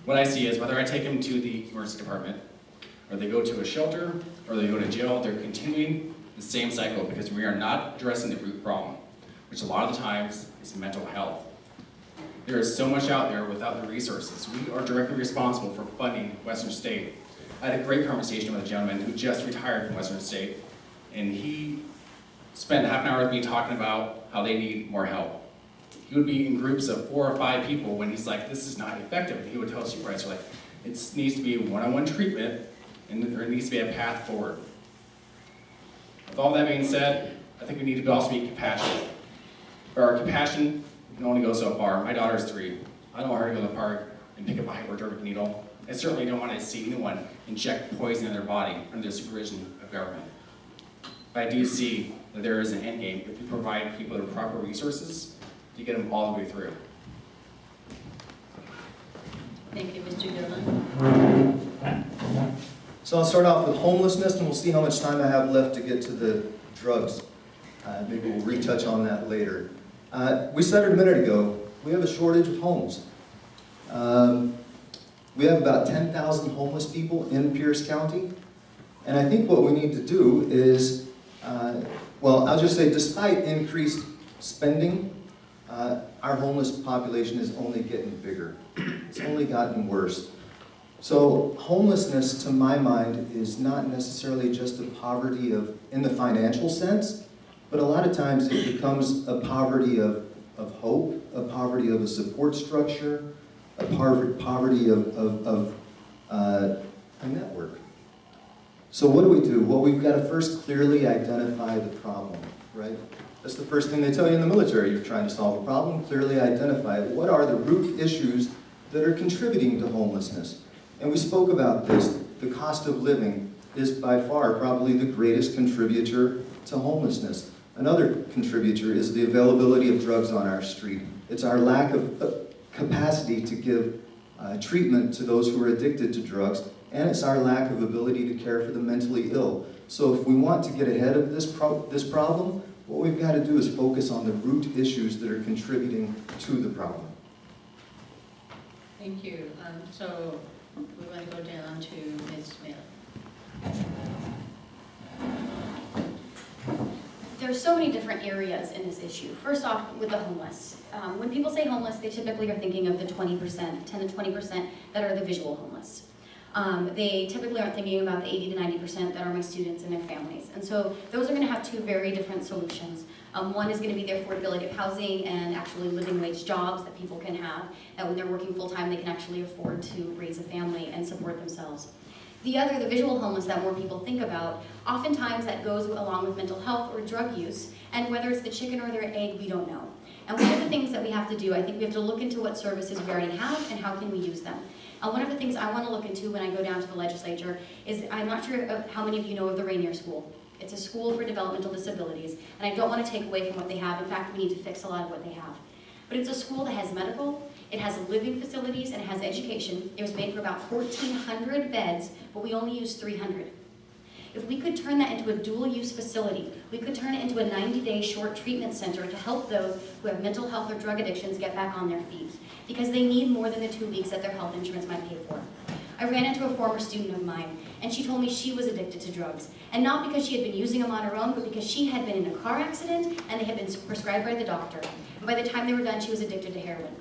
What I see is whether I take them to the emergency department, or they go to a shelter, or they go to jail, they're continuing the same cycle because we are not addressing the root problem, which a lot of the times is mental health. There is so much out there without the resources. We are directly responsible for funding Western State. I had a great conversation with a gentleman who just retired from Western State, and he spent half an hour with me talking about how they need more help. He would be in groups of 4 or 5 people when he's like, this is not effective. And he would tell the supervisor, like, it needs to be one-on-one treatment, and there needs to be a path forward. With all that being said, I think we need to also be compassionate. But our compassion can only go so far. My daughter's 3. I don't want her to go to the park and pick up a hypodermic needle. I certainly don't want to see anyone inject poison in their body under the supervision of government. But I do see that there is an end game if we provide people the proper resources to get them all the way through. Thank you, Mr. Dillon. So I'll start off with homelessness, and we'll see how much time I have left to get to the drugs. Maybe we'll retouch on that later. We said it a minute ago, we have a shortage of homes. We have about 10,000 homeless people in Pierce County, and I think what we need to do is, well, I'll just say despite increased spending, our homeless population is only getting bigger. It's only gotten worse. So homelessness, to my mind, is not necessarily just a poverty in the financial sense, but a lot of times it becomes a poverty of hope, a poverty of a support structure, a poverty of a network. So what do? Well, we've got to first clearly identify the problem, right? That's the first thing they tell you in the military. You're trying to solve a problem, clearly identify it. What are the root issues that are contributing to homelessness? And we spoke about this. The cost of living is by far probably the greatest contributor to homelessness. Another contributor is the availability of drugs on our street. It's our lack of capacity to give treatment to those who are addicted to drugs, and it's our lack of ability to care for the mentally ill. So if we want to get ahead of this problem, what we've got to do is focus on the root issues that are contributing to the problem. Thank you. So we want to go down to Ms. Smith. There are so many different areas in this issue. First off, with the homeless. When people say homeless, they typically are thinking of the 20%, 10 to 20% that are the visual homeless. They typically aren't thinking about the 80 to 90% that are my students and their families. And so those are going to have two very different solutions. One is going to be the affordability of housing and actually living wage jobs that people can have, that when they're working full-time they can actually afford to raise a family and support themselves. The other, the visual homeless that more people think about, oftentimes that goes along with mental health or drug use, and whether it's the chicken or their egg, we don't know. And one of the things that we have to do, I think we have to look into what services we already have and how can we use them. One of the things I want to look into when I go down to the legislature is, I'm not sure how many of you know of the Rainier School. It's a school for developmental disabilities, and I don't want to take away from what they have. In fact, we need to fix a lot of what they have. But it's a school that has medical, it has living facilities, and it has education. It was made for about 1,400 beds, but we only use 300. If we could turn that into a dual-use facility, we could turn it into a 90-day short treatment center to help those who have mental health or drug addictions get back on their feet, because they need more than the 2 weeks that their health insurance might pay for. I ran into a former student of mine, and she told me she was addicted to drugs, and not because she had been using them on her own, but because she had been in a car accident and they had been prescribed by the doctor. And by the time they were done, she was addicted to heroin.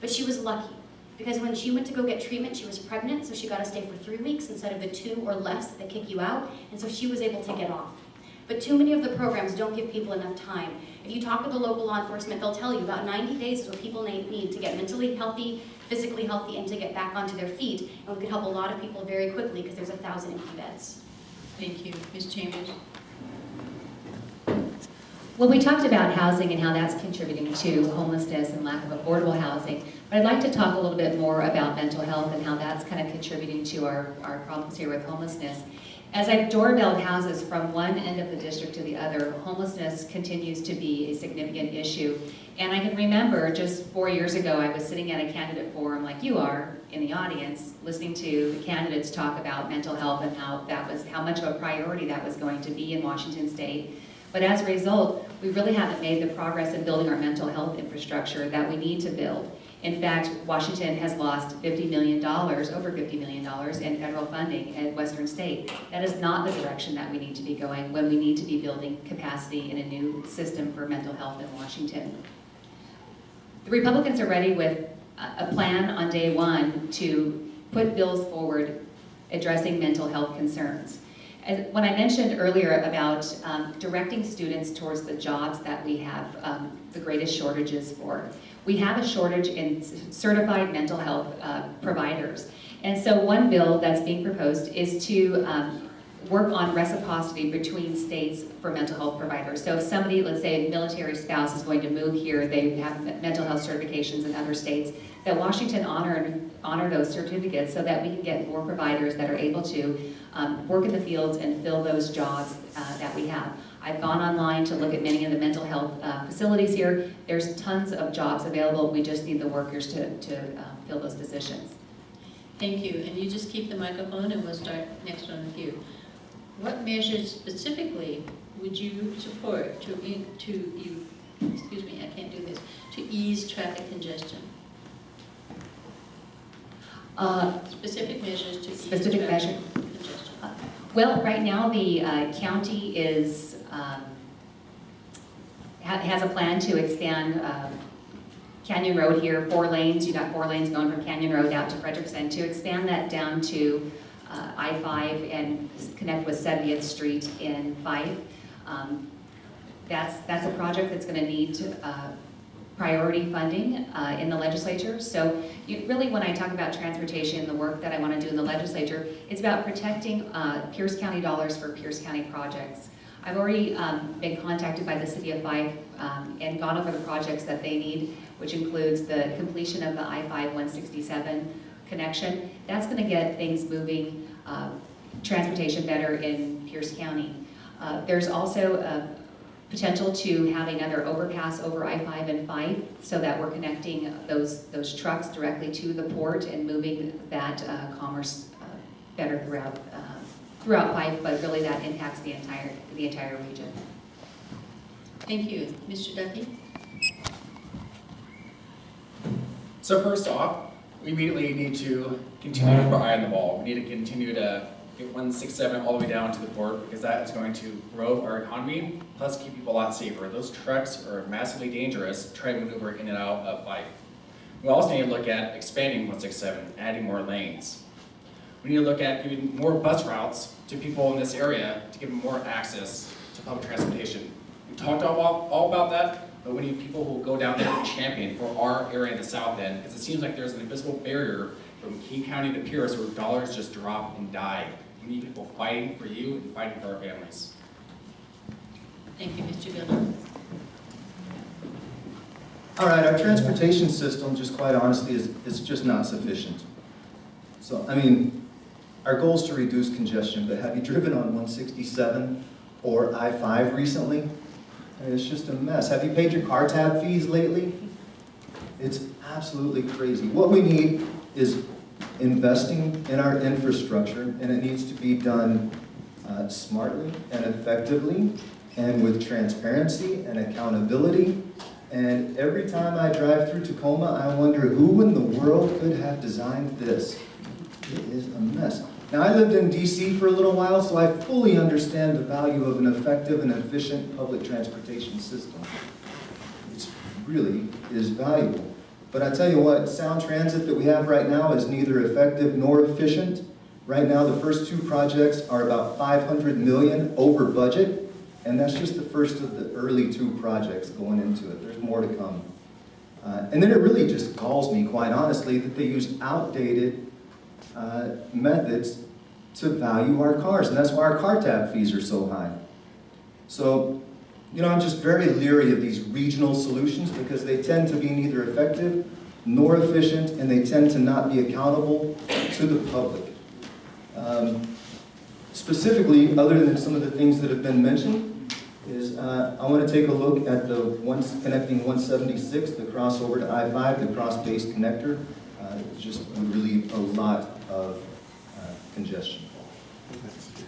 But she was lucky, because when she went to go get treatment, she was pregnant, so she got to stay for 3 weeks instead of the 2 or less that they kick you out, and so she was able to get off. But too many of the programs don't give people enough time. If you talk with the local law enforcement, they'll tell you about 90 days is what people need to get mentally healthy, physically healthy, and to get back onto their feet. And we could help a lot of people very quickly because there's 1,000 empty beds. Thank you. Ms. Chambers? Well, we talked about housing and how that's contributing to homelessness and lack of affordable housing, but I'd like to talk a little bit more about mental health and how that's kind of contributing to our problems here with homelessness. As I've doorbelled houses from one end of the district to the other, homelessness continues to be a significant issue. And I can remember just 4 years ago, I was sitting at a candidate forum like you are in the audience, listening to the candidates talk about mental health and how much of a priority that was going to be in Washington State. But as a result, we really haven't made the progress in building our mental health infrastructure that we need to build. In fact, Washington has lost $50 million, over $50 million in federal funding at Western State. That is not the direction that we need to be going when we need to be building capacity in a new system for mental health in Washington. The Republicans are ready with a plan on day one to put bills forward addressing mental health concerns. When I mentioned earlier about directing students towards the jobs that we have the greatest shortages for, we have a shortage in certified mental health providers. And so one bill that's being proposed is to work on reciprocity between states for mental health providers. So if somebody, let's say a military spouse is going to move here, they have mental health certifications in other states, that Washington honor those certificates so that we can get more providers that are able to work in the fields and fill those jobs that we have. I've gone online to look at many of the mental health facilities here. There's tons of jobs available. We just need the workers to fill those positions. Thank you, and you just keep the microphone and we'll start next one with you. What measures specifically would you support to ease traffic congestion? Specific measures to ease Specific traffic measure. congestion. Well, right now, the county is, has a plan to expand Canyon Road here, 4 lanes. You got 4 lanes going from Canyon Road out to Frederickson, to expand that down to I-5 and connect with 70th Street in Fife. That's a project that's going to need priority funding in the legislature. So really, when I talk about transportation, the work that I want to do in the legislature, it's about protecting Pierce County dollars for Pierce County projects. I've already been contacted by the city of Fife and gone over the projects that they need, which includes the completion of the I-5-167 connection. That's going to get things moving, transportation better in Pierce County. There's also potential to have another overpass over I-5 and Fife, so that we're connecting those trucks directly to the port and moving that commerce better throughout Fife, but really that impacts the entire region. Thank you. Mr. Duffy? So first off, we immediately need to continue to put our eye on the ball. We need to continue to get 167 all the way down to the port, because that is going to grow our economy, plus keep people a lot safer. Those trucks are massively dangerous trying to maneuver in and out of Fife. We also need to look at expanding 167, adding more lanes. We need to look at giving more bus routes to people in this area to give them more access to public transportation. We talked all about that, but we need people who will go down there and champion for our area in the south end, because it seems like there's an invisible barrier from King County to Pierce where dollars just drop and die. We need people fighting for you and fighting for our families. Thank you, Mr. Miller. All right, our transportation system, just quite honestly, is just not sufficient. So, I mean, our goal is to reduce congestion, but have you driven on 167 or I-5 recently? I mean, it's just a mess. Have you paid your car tab fees lately? It's absolutely crazy. What we need is investing in our infrastructure, and it needs to be done smartly and effectively, and with transparency and accountability. And every time I drive through Tacoma, I wonder who in the world could have designed this. It is a mess. Now, I lived in DC for a little while, so I fully understand the value of an effective and efficient public transportation system. It really is valuable. But I tell you what, Sound Transit that we have right now is neither effective nor efficient. Right now, the first 2 projects are about $500 million over budget, and that's just the first of the early 2 projects going into it. There's more to come. And then it really just galls me, quite honestly, that they use outdated methods to value our cars, and that's why our car tab fees are so high. So, you know, I'm just very leery of these regional solutions because they tend to be neither effective nor efficient, and they tend to not be accountable to the public. Specifically, other than some of the things that have been mentioned, is I want to take a look at the connecting 176, the crossover to I-5, the cross-based connector. It just would relieve a lot of congestion.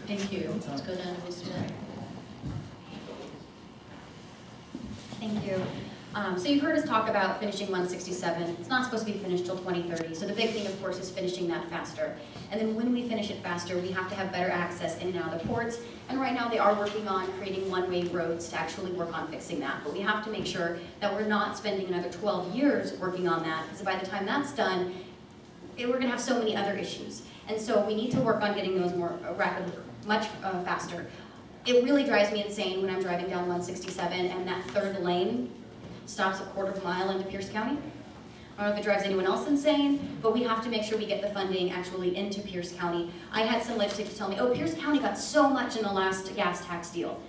Thank you. Let's go down to Ms. Smith. Thank you. So you've heard us talk about finishing 167. It's not supposed to be finished till 2030. So the big thing, of course, is finishing that faster. And then when we finish it faster, we have to have better access in and out of the ports. And right now they are working on creating one-way roads to actually work on fixing that. But we have to make sure that we're not spending another 12 years working on that, because by the time that's done, we're going to have so many other issues. And so we need to work on getting those more rapid, much faster. It really drives me insane when I'm driving down 167 and that third lane stops a quarter of a mile into Pierce County. I don't know if it drives anyone else insane, but we have to make sure we get the funding actually into Pierce County. I had some legislators tell me, oh, Pierce County got so much in the last gas tax deal.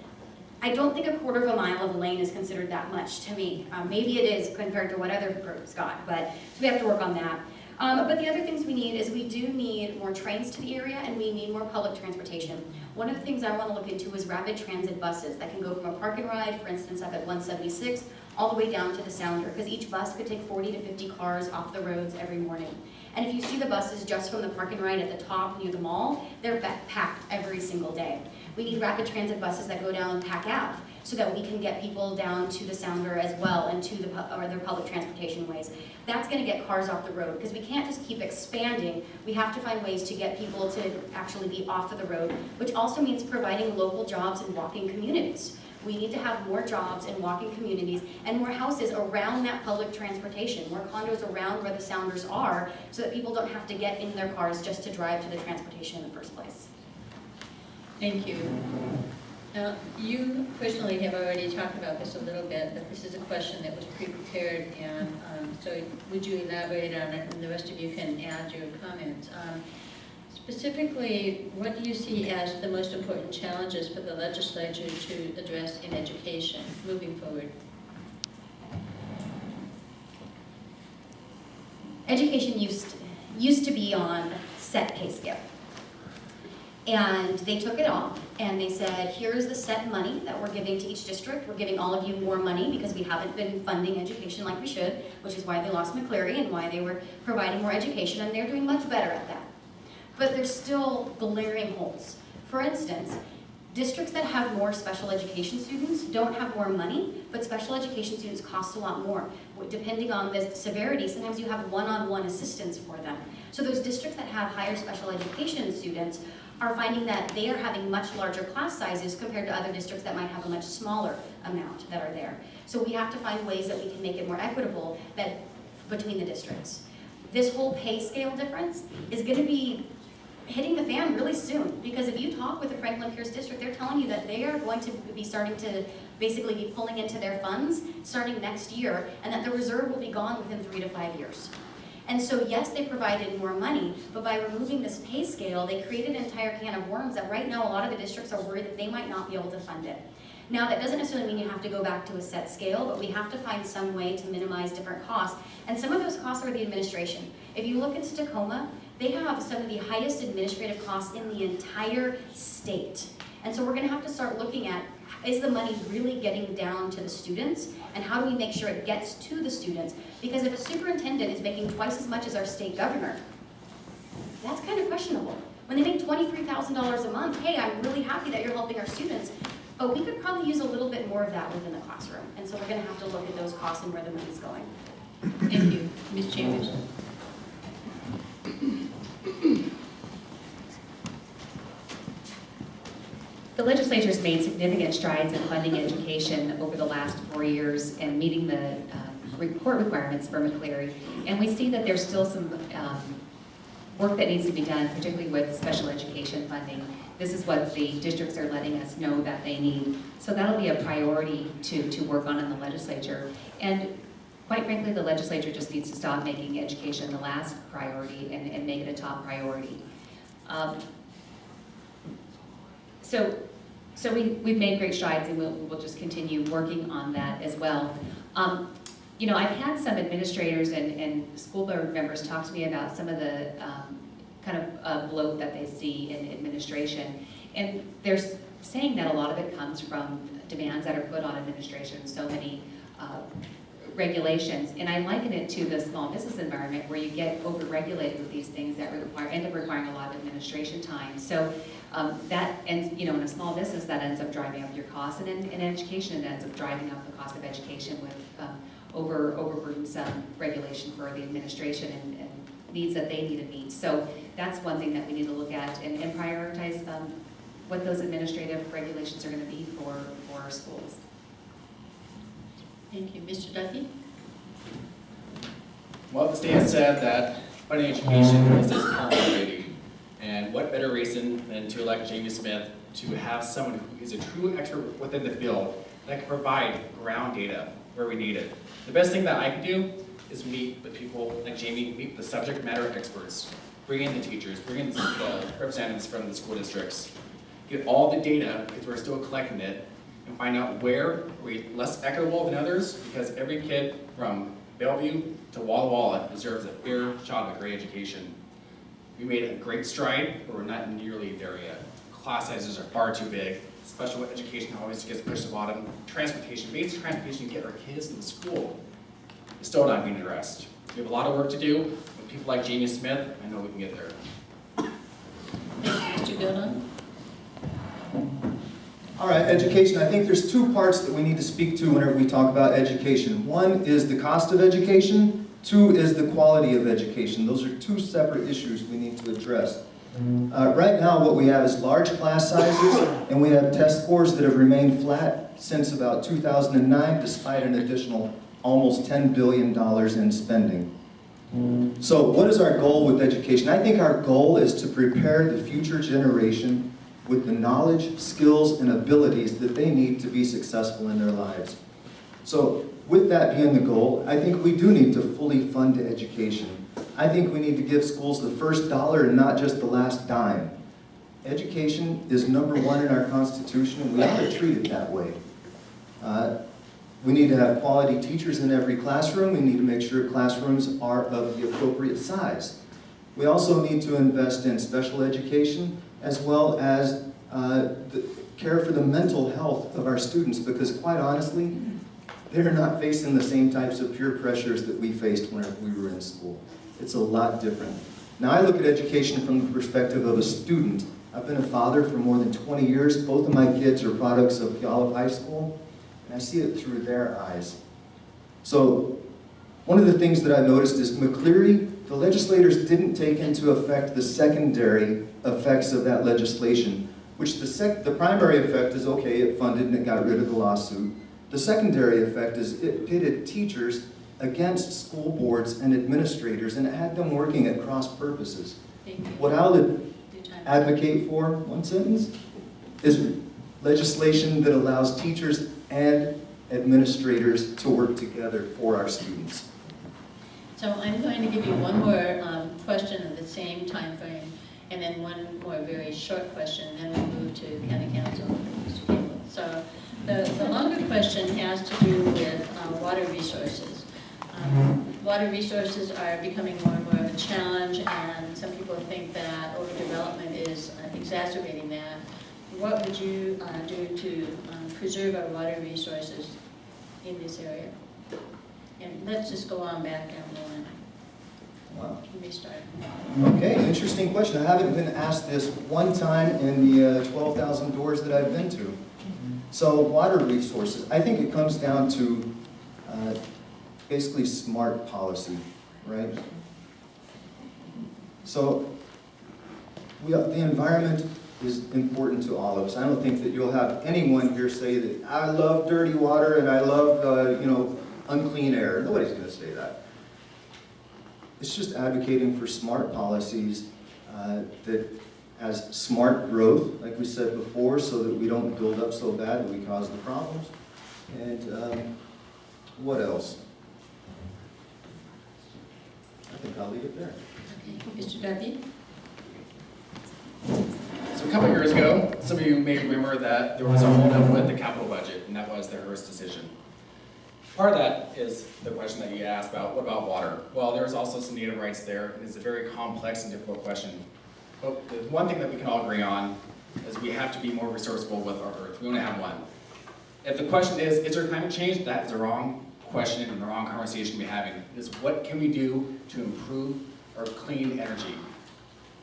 I don't think a quarter of a mile of a lane is considered that much to me. Maybe it is compared to what other groups got, but so we have to work on that. But the other things we need is we do need more trains to the area, and we need more public transportation. One of the things I want to look into is rapid transit buses that can go from a park and ride, for instance, up at 176, all the way down to the Sounder, because each bus could take 40 to 50 cars off the roads every morning. And if you see the buses just from the park and ride at the top near the mall, they're packed every single day. We need rapid transit buses that go down Pack Ave so that we can get people down to the Sounder as well and to the other public transportation ways. That's gonna get cars off the road because we can't just keep expanding. We have to find ways to get people to actually be off of the road, which also means providing local jobs in walking communities. We need to have more jobs in walking communities and more houses around that public transportation, more condos around where the Sounders are, so that people don't have to get in their cars just to drive to the transportation in the first place. Thank you. Now, you personally have already talked about this a little bit, but this is a question that was pre-prepared, and so would you elaborate on it, and the rest of you can add your comments. Specifically, what do you see as the most important challenges for the legislature to address in education moving forward? Education used to be on a set pay scale. And they took it off and they said, here's the set money that we're giving to each district. We're giving all of you more money because we haven't been funding education like we should, which is why they lost McCleary and why they were providing more education, and they're doing much better at that. But there's still glaring holes. For instance, districts that have more special education students don't have more money, but special education students cost a lot more. Depending on the severity, sometimes you have one-on-one assistance for them. So those districts that have higher special education students are finding that they are having much larger class sizes compared to other districts that might have a much smaller amount that are there. So we have to find ways that we can make it more equitable between the districts. This whole pay scale difference is going to be hitting the fan really soon, because if you talk with the Franklin Pierce District, they're telling you that they are going to be starting to basically be pulling into their funds starting next year, and that the reserve will be gone within 3 to 5 years. And so yes, they provided more money, but by removing this pay scale, they created an entire can of worms that right now a lot of the districts are worried that they might not be able to fund it. Now, that doesn't necessarily mean you have to go back to a set scale, but we have to find some way to minimize different costs. And some of those costs are the administration. If you look into Tacoma, they have some of the highest administrative costs in the entire state. And so we're gonna have to start looking at, is the money really getting down to the students? And how do we make sure it gets to the students? Because if a superintendent is making twice as much as our state governor, that's kind of questionable. When they make $23,000 a month, hey, I'm really happy that you're helping our students, but we could probably use a little bit more of that within the classroom. And so we're gonna have to look at those costs and where the money's going. Thank you. Ms. Chambers? The legislature's made significant strides in funding education over the last 4 years and meeting the report requirements for McCleary. And we see that there's still some work that needs to be done, particularly with special education funding. This is what the districts are letting us know that they need. So that'll be a priority to work on in the legislature. And quite frankly, the legislature just needs to stop making education the last priority and make it a top priority. So we've made great strides, and we'll just continue working on that as well. You know, I've had some administrators and school board members talk to me about some of the kind of bloat that they see in administration. And they're saying that a lot of it comes from demands that are put on administration, so many regulations. And I liken it to the small business environment where you get over-regulated with these things that end up requiring a lot of administration time. So that ends, you know, in a small business, that ends up driving up your costs, and in education, it ends up driving up the cost of education with overburdensome regulation for the administration and needs that they need to meet. So that's one thing that we need to look at and prioritize what those administrative regulations are going to be for our schools. Thank you. Mr. Duffy? Well, the state has said that funding education is its priority. And what better reason than to elect Jamie Smith to have someone who is a true expert within the field that can provide ground data where we need it. The best thing that I can do is meet with people like Jamie, meet the subject matter experts, bring in the teachers, bring in the representatives from the school districts, get all the data, because we're still collecting it, and find out where we're less equitable than others, because every kid from Bellevue to Walla Walla deserves a fair shot at a great education. We made a great stride, but we're not nearly there yet. Class sizes are far too big. Special education always gets pushed to the bottom. Transportation, basic transportation to get our kids to school is still not being addressed. We have a lot of work to do with with people like Jamie Smith, I know we can get there. Thank you, Mr. Gillen. All right, education. I think there's two parts that we need to speak to whenever we talk about education. One is the cost of education. Two is the quality of education. Those are two separate issues we need to address. Right now, what we have is large class sizes, and we have test scores that have remained flat since about 2009, despite an additional almost $10 billion in spending. So what is our goal with education? I think our goal is to prepare the future generation with the knowledge, skills, and abilities that they need to be successful in their lives. So with that being the goal, I think we do need to fully fund education. I think we need to give schools the first dollar and not just the last dime. Education is number one in our Constitution, and we ought to treat it that way. We need to have quality teachers in every classroom. We need to make sure classrooms are of the appropriate size. We also need to invest in special education as well as the care for the mental health of our students, because quite honestly, they're not facing the same types of peer pressures that we faced whenever we were in school. It's a lot different. Now I look at education from the perspective of a student. I've been a father for more than 20 years. Both of my kids are products of Puyallup High School, and I see it through their eyes. So one of the things that I noticed is McCleary, the legislators didn't take into effect the secondary effects of that legislation, which the primary effect is, okay, it funded and it got rid of the lawsuit. The secondary effect is it pitted teachers against school boards and administrators, and it had them working at cross purposes. Thank you. What I'll Your time. advocate for, one sentence, is legislation that allows teachers and administrators to work together for our students. So I'm going to give you one more question in the same time frame, and then one more very short question, and then we'll move to County Council, Mr. Campbell. So the longer question has to do with water resources. Water resources are becoming more and more of a challenge, and some people think that overdevelopment is exacerbating that. What would you do to preserve our water resources in this area? And let's just go on back down the line. Wow. Can we start? Okay, interesting question. I haven't been asked this one time in the 12,000 doors that I've been to. So water resources, I think it comes down to basically smart policy, right? So the environment is important to all of us. I don't think that you'll have anyone here say that I love dirty water and I love unclean air. Nobody's going to say that. It's just advocating for smart policies that has smart growth, like we said before, so that we don't build up so bad that we cause the problems. And what else? I think I'll leave it there. Okay, Mr. Duffy? So a couple years ago, some of you may remember that there was a holdup with the capital budget, and that was the Hearst decision. Part of that is the question that you asked about, what about water? Well, there's also some native rights there, and it's a very complex and difficult question. But the one thing that we can all agree on is we have to be more resourceful with our earth. We only have one. If the question is there climate change? That is the wrong question and the wrong conversation to be having. It is what can we do to improve our clean energy?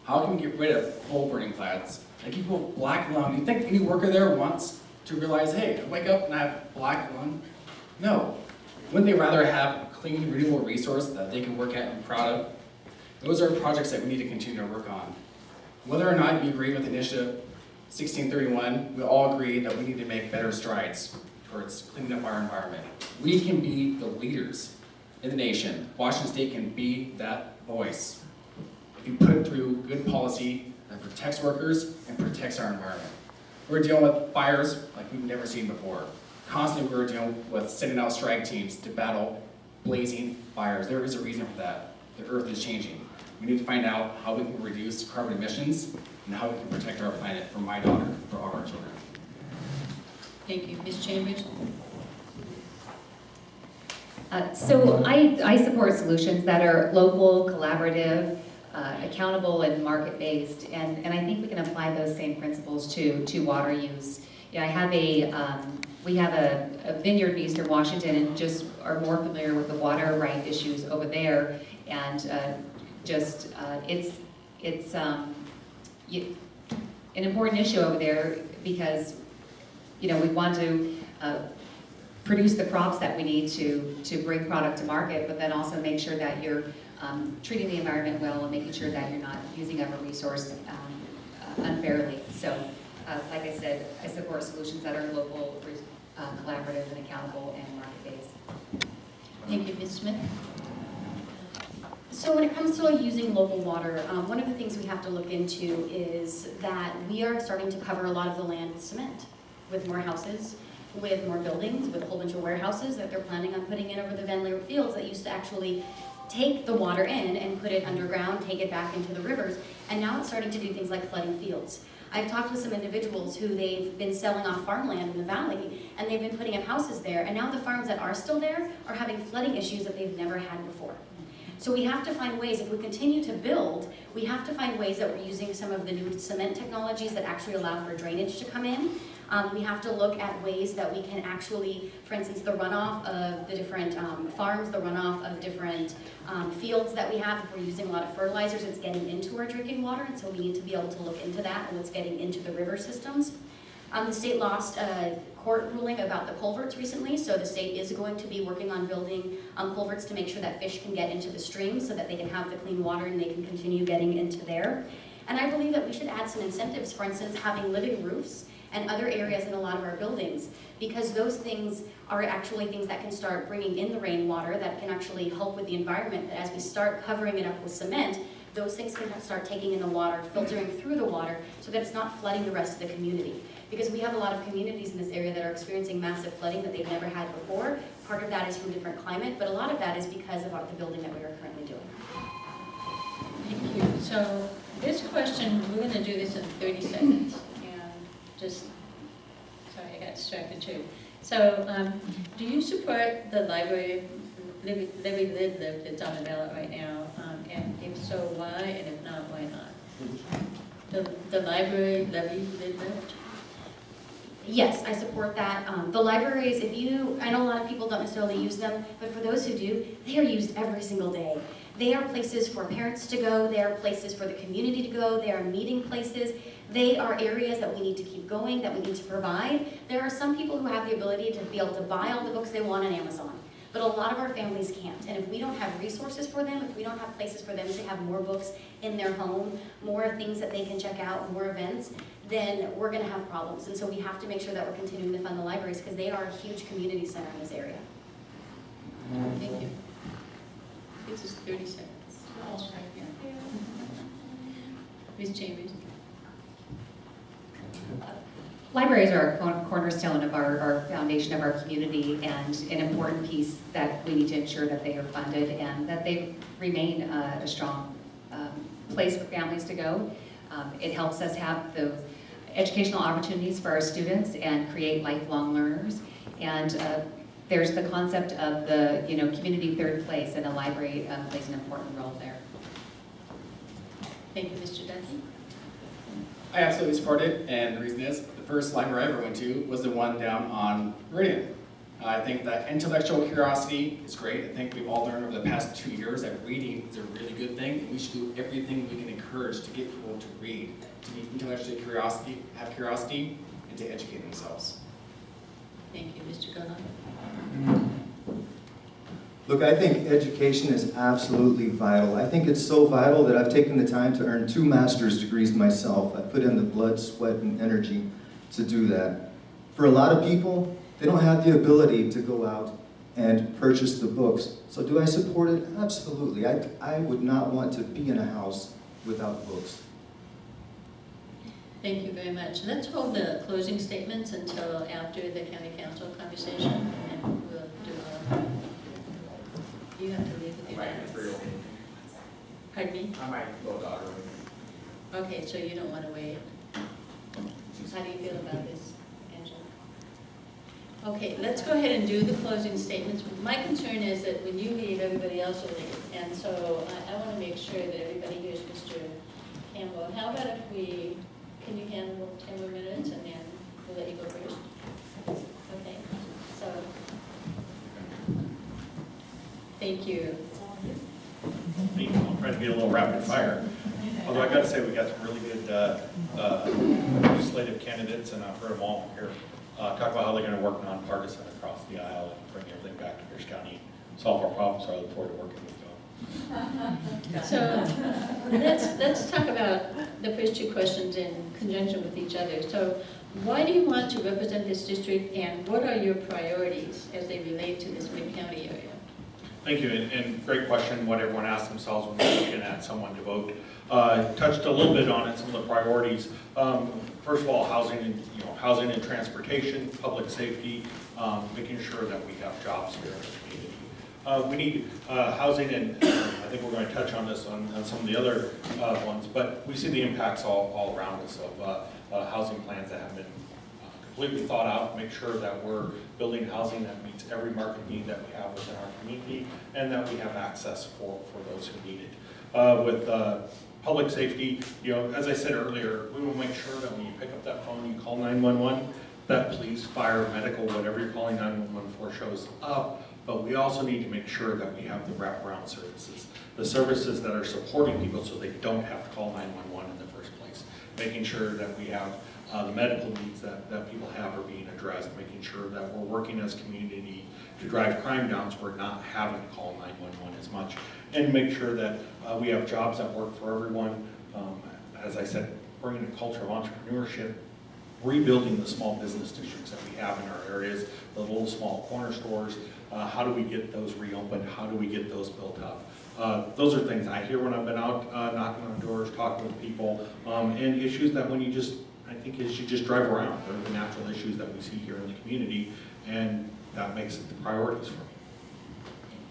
How can we get rid of coal burning plants? Like people black lung. Do you think any worker there wants to realize, hey, I wake up and I have black lung? No. Wouldn't they rather have a clean, renewable resource that they can work at and be proud of? Those are projects that we need to continue to work on. Whether or not you agree with Initiative 1631, we all agree that we need to make better strides towards cleaning up our environment. We can be the leaders in the nation. Washington State can be that voice. If you put through good policy that protects workers and protects our environment. We're dealing with fires like we've never seen before. Constantly we're dealing with sending out strike teams to battle blazing fires. There is a reason for that. The earth is changing. We need to find out how we can reduce carbon emissions and how we can protect our planet for my daughter, for all our children. Thank you. Ms. Chambers? So I support solutions that are local, collaborative, accountable, and market-based, and I think we can apply those same principles to water use. Yeah, we have a vineyard in Eastern Washington and just are more familiar with the water right issues over there, and just, an important issue over there because, we want to produce the crops that we need to bring product to market, but then also make sure that you're treating the environment well and making sure that you're not using up a resource unfairly. So, like I said, I support solutions that are local, collaborative, and accountable, and market-based. Thank you, Ms. Smith. So when it comes to using local water, one of the things we have to look into is that we are starting to cover a lot of the land with cement, with more houses, with more buildings, with a whole bunch of warehouses that they're planning on putting in over the Van Leeuwen fields that used to actually take the water in and put it underground, take it back into the rivers, and now it's starting to do things like flooding fields. I've talked with some individuals who they've been selling off farmland in the valley, and they've been putting up houses there, and now the farms that are still there are having flooding issues that they've never had before. So we have to find ways, if we continue to build, we have to find ways that we're using some of the new cement technologies that actually allow for drainage to come in. We have to look at ways that we can actually, for instance, the runoff of the different farms, the runoff of different fields that we have. If we're using a lot of fertilizers, it's getting into our drinking water, and so we need to be able to look into that and what's getting into the river systems. The state lost a court ruling about the culverts recently, so the state is going to be working on building culverts to make sure that fish can get into the streams so that they can have the clean water and they can continue getting into there. And I believe that we should add some incentives, for instance, having living roofs and other areas in a lot of our buildings, because those things are actually things that can start bringing in the rainwater, that can actually help with the environment. That as we start covering it up with cement, those things can start taking in the water, filtering through the water, so that it's not flooding the rest of the community. Because we have a lot of communities in this area that are experiencing massive flooding that they've never had before. Part of that is from different climate, but a lot of that is because of the building that we are currently doing. Thank you. So this question, we're going to do this in 30 seconds. And just, sorry, I got distracted too. So do you support the library, Live that's on the ballot right now? And if so, why? And if not, why not? The library, Live. Yes, I support that. The libraries, I know a lot of people don't necessarily use them, but for those who do, they are used every single day. They are places for parents to go, they are places for the community to go, they are meeting places. They are areas that we need to keep going, that we need to provide. There are some people who have the ability to be able to buy all the books they want on Amazon, but a lot of our families can't. And if we don't have resources for them, if we don't have places for them to have more books in their home, more things that they can check out, more events, then we're going to have problems. And so we have to make sure that we're continuing to fund the libraries because they are a huge community center in this area. Thank you. This is 30 seconds. Ms. Chambers. Libraries are a cornerstone of our foundation of our community and an important piece that we need to ensure that they are funded and that they remain a strong place for families to go. It helps us have the educational opportunities for our students and create lifelong learners. And there's the concept of the community third place, and the library plays an important role there. Thank you, Mr. Duffy. I absolutely support it, and the reason is, the first library I ever went to was the one down on Meridian. I think that intellectual curiosity is great. I think we've all learned over the past 2 years that reading is a really good thing, and we should do everything we can encourage to get people to read, to be intellectually have curiosity, and to educate themselves. Thank you, Mr. Golan. Look, I think education is absolutely vital. I think it's so vital that I've taken the time to earn 2 master's degrees myself. I put in the blood, sweat, and energy to do that. For a lot of people, they don't have the ability to go out and purchase the books. So do I support it? Absolutely. I would not want to be in a house without books. Thank you very much. Let's hold the closing statements until after the county council conversation, and we'll do our, you have to leave with your minutes. Pardon me? I might go to Ottawa. Okay, so you don't want to wait. How do you feel about this, Angela? Okay, let's go ahead and do the closing statements. My concern is that when you leave, everybody else will leave. And so I want to make sure that everybody hears Mr. Campbell. How about if can you handle 10 more minutes and then we'll let you go first? Okay, so, thank you. me, I'm trying to get a little rapid fire. Although I gotta say, we got some really good legislative candidates, and I've heard them all here talk about how they're gonna work nonpartisan across the aisle and bring everything back to Pierce County, solve our problems, so I look forward to working with you. So let's talk about the first two questions in conjunction with each other. So why do you want to represent this district, and what are your priorities as they relate to this mid-county area? Thank you, and great question, what everyone asks themselves when they're looking at someone to vote. Touched a little bit on it, some of the priorities. First of all, housing and transportation, public safety, making sure that we have jobs here in the community. We need housing, and I think we're going to touch on this on some of the other ones, but we see the impacts all around us of housing plans that have been completely thought out, make sure that we're building housing that meets every market need that we have within our community, and that we have access for those who need it. With public safety, as I said earlier, we will make sure that when you pick up that phone, you call 911, that police, fire, medical, whatever you're calling 911 for shows up, but we also need to make sure that we have the wraparound services, the services that are supporting people so they don't have to call 911 in the first place, making sure that we have the medical needs that people have are being addressed, making sure that we're working as a community to drive crime down so we're not having to call 911 as much, and make sure that we have jobs that work for everyone. As I said, bringing a culture of entrepreneurship, rebuilding the small business districts that we have in our areas, the little small corner stores. How do we get those reopened? How do we get those built up? Those are things I hear when I've been out knocking on doors, talking with people, and issues that when you just drive around, they're the natural issues that we see here in the community, and that makes it the priorities for me.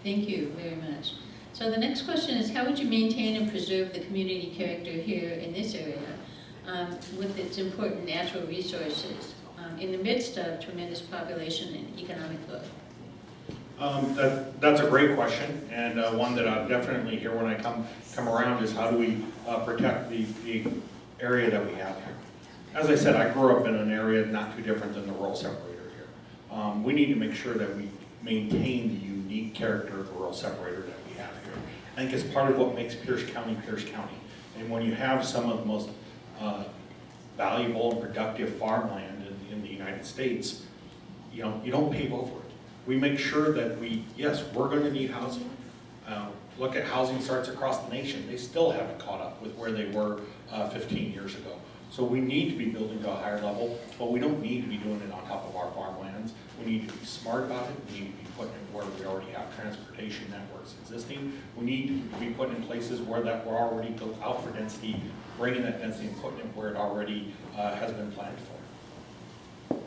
Thank you very much. So the next question is, how would you maintain and preserve the community character here in this area with its important natural resources in the midst of tremendous population and economic growth? That's a great question, and one that I definitely hear when I come around is how do we protect the area that we have here. As I said, I grew up in an area not too different than the rural separator here. We need to make sure that we maintain the unique character of the rural separator that we have here. I think it's part of what makes Pierce County, Pierce County. And when you have some of the most valuable and productive farmland in the United States, you don't pave over it. We make sure that we're going to need housing. Look at housing starts across the nation. They still haven't caught up with where they were 15 years ago. So we need to be building to a higher level, but we don't need to be doing it on top of our farmlands. We need to be smart about it. We need to be putting it where we already have transportation networks existing. We need to be putting in places where we're already built out for density, bringing that density and putting it where it already has been planned for.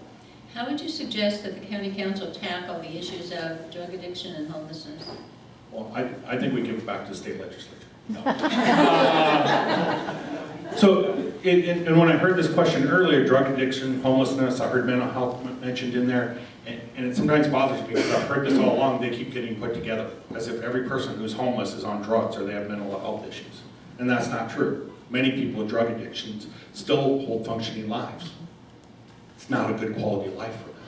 How would you suggest that the county council tackle the issues of drug addiction and homelessness? Well, I think we give it back to the state legislature. No. And when I heard this question earlier, drug addiction, homelessness, I heard mental health mentioned in there, and it sometimes bothers me because I've heard this all along, they keep getting put together as if every person who's homeless is on drugs or they have mental health issues. And that's not true. Many people with drug addictions still hold functioning lives. It's not a good quality of life for them.